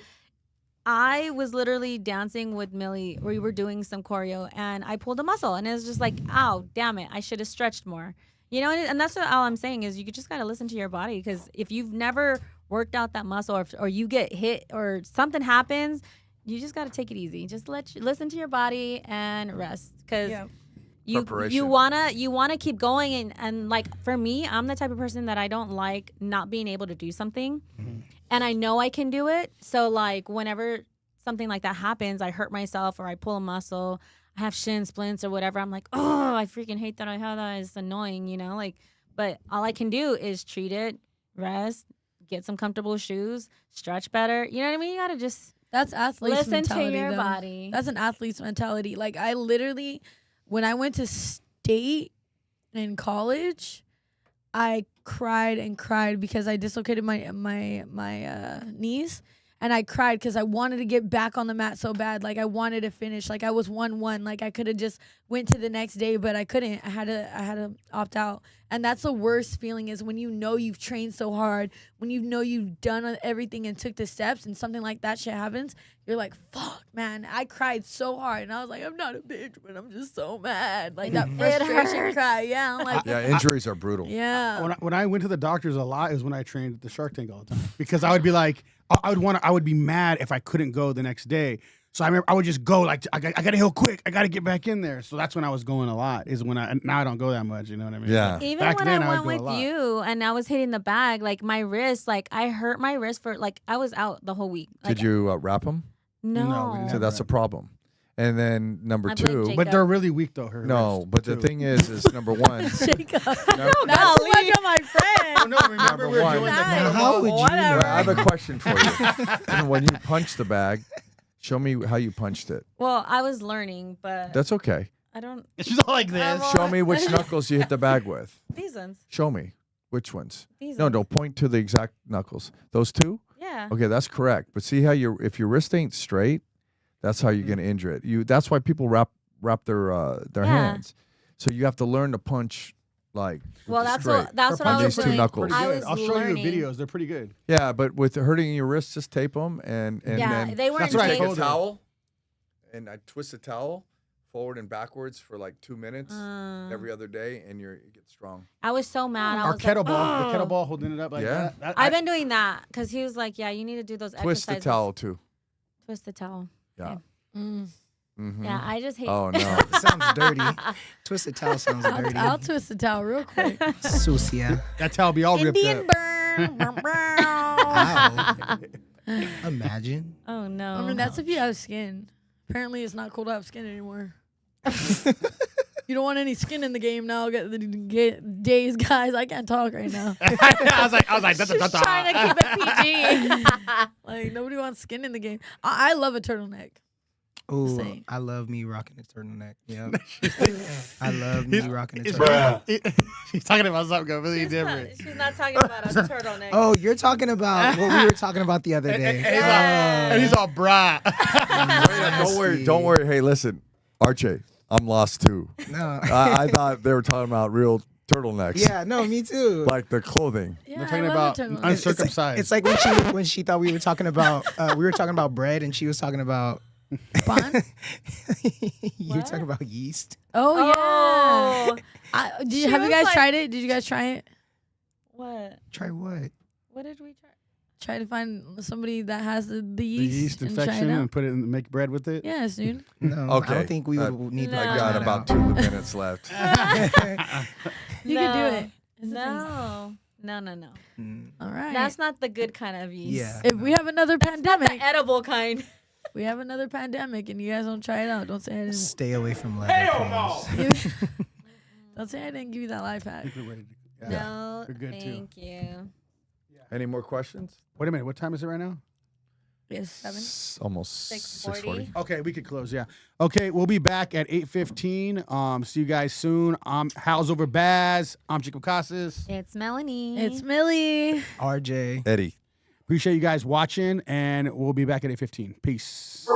I was literally dancing with Millie. We were doing some choreo, and I pulled a muscle, and it was just like, "Ow, damn it! I should have stretched more." And that's all I'm saying is you just gotta listen to your body, because if you've never worked out that muscle, or you get hit or something happens, you just gotta take it easy. Just listen to your body and rest, because. Yeah. You Preparation. wanna keep going, and like for me, I'm the type of person that I don't like not being able to do something, and I know I can do it. So like whenever something like that happens, I hurt myself or I pull a muscle, I have shin splints or whatever. I'm like, oh, I freaking hate that I have that. It's annoying, like. But all I can do is treat it, rest, get some comfortable shoes, stretch better. You know what I mean? You gotta just That's athlete's listen to mentality, your though. body. That's an athlete's mentality. Like I literally, when I went to state in college, I cried and cried because I dislocated my knees, and I cried because I wanted to get back on the mat so bad. Like I wanted to finish. Like I was 1-1. Like I could have just went to the next day, but I couldn't. I had to opt out. And that's the worst feeling, is when you've trained so hard, when you've done everything and took the steps, and something like that shit happens. You're like, fuck, man. I cried so hard, and I was like, I'm not a bitch, but I'm just so mad. Like that frustration hurts. cry. Yeah, I'm like, Yeah, injuries are brutal. yeah. When I went to the doctors a lot is when I trained at the Shark Tank all the time, because I would be like, I would be mad if I couldn't go the next day. So I remember I would just go like, I gotta heal quick. I gotta get back in there. So that's when I was going a lot. Is when now I don't go that much. You know what I mean? Yeah. Even Back when then, I would went go a with lot. you and I was hitting the bag, like my wrist, like I hurt my wrist for like I was out the whole week. Like, Did you wrap them? No, we No. didn't So have that's a problem. And then number I blame two. Jacob. But they're really weak though. Her No, wrist, but the too. thing is number one. Jacob. No, Not too much on my friend. Oh, no, remember Number we were one. doing the Nice. kettlebell? How would you Whatever. I have a question for you. And when you punch the bag, show me how you punched it. Well, I was learning, but That's okay. I don't. She's all like this. Well, Show me which knuckles you hit the bag with. These ones. Show me which ones. These No, ones. don't point to the exact knuckles. Those two? Yeah. Okay, that's correct. But see how if your wrist ain't straight, that's how you're gonna injure it. That's why people wrap their Yeah. hands. So you have to learn to punch like Well, that's straight. what that's Her what I punches was two doing. knuckles. Pretty I good. was I'll show learning. you videos. They're pretty good. Yeah, but with hurting your wrists, just tape them and Yeah, then they weren't That's what I taped. told her. towel and I twist the towel forward and backwards for like 2 minutes every other day, and you get strong. I was so mad. I Our was like, kettlebell, the kettlebell holding it up like Yeah. that. I've been doing that because he was like, "Yeah, you need to do those Twist the exercises." towel too. Twist the towel. Yeah. Mm. Mm-hmm. Yeah, I just hate. Oh no. Sounds dirty. Twisted towel sounds dirty. I'll twist the towel real quick. Sucia. That towel be all ripped Indian up. burn. Ow. Imagine. Oh no. I mean, that's if you have skin. Apparently, it's not cool to have skin anymore. You don't want any skin in the game now. Get days, guys. I can't talk right now. I was like, Just trying to keep it PG. Like nobody wants skin in the game. I love a turtleneck. Ooh, Same. I love me rocking a turtleneck. Yeah. I love me rocking a turtleneck. She's talking about something completely different. She's not talking about a turtleneck. Oh, you're talking about what we were talking about the other day. And he's all brah. Don't worry. Hey, listen, RJ, I'm lost too. No. I thought they were talking about real turtlenecks. Yeah, no, me too. Like the clothing. Yeah, We're I talking love about a turtleneck. uncircumcised. It's like when she thought we were talking about bread and she was talking about Bun? you were talking about yeast. Oh, yeah. Have She you was guys like- tried it? Did you guys try it? What? Try what? What did we try? Try to find somebody that has the the yeast, yeast and try infection it and out. put it in, make bread with it. Yes, dude. No, Okay. I don't think we would need No. to I find got that about out. 2 minutes left. You can do it. It's a thing. No. No. Mm, All right. That's not the good kind of yeast. Yeah. if we have another Not pandemic, the edible kind. we have another pandemic, and you guys don't try it out. Don't say I didn't. Stay away from leather. Please. Don't say I didn't give you that life hack. We're ready to- No, We're good, too. thank you. Any more questions? Wait a minute. What time is it right now? Yes, 7. Almost 6:40. 6:40. Okay, we could close. Yeah. Okay, we'll be back at 8:15. See you guys soon. I'm Howls over Baaz. I'm Jacob Casas. It's Melanie. It's Millie. RJ. Eddie. Appreciate you guys watching, and we'll be back at 8:15. Peace.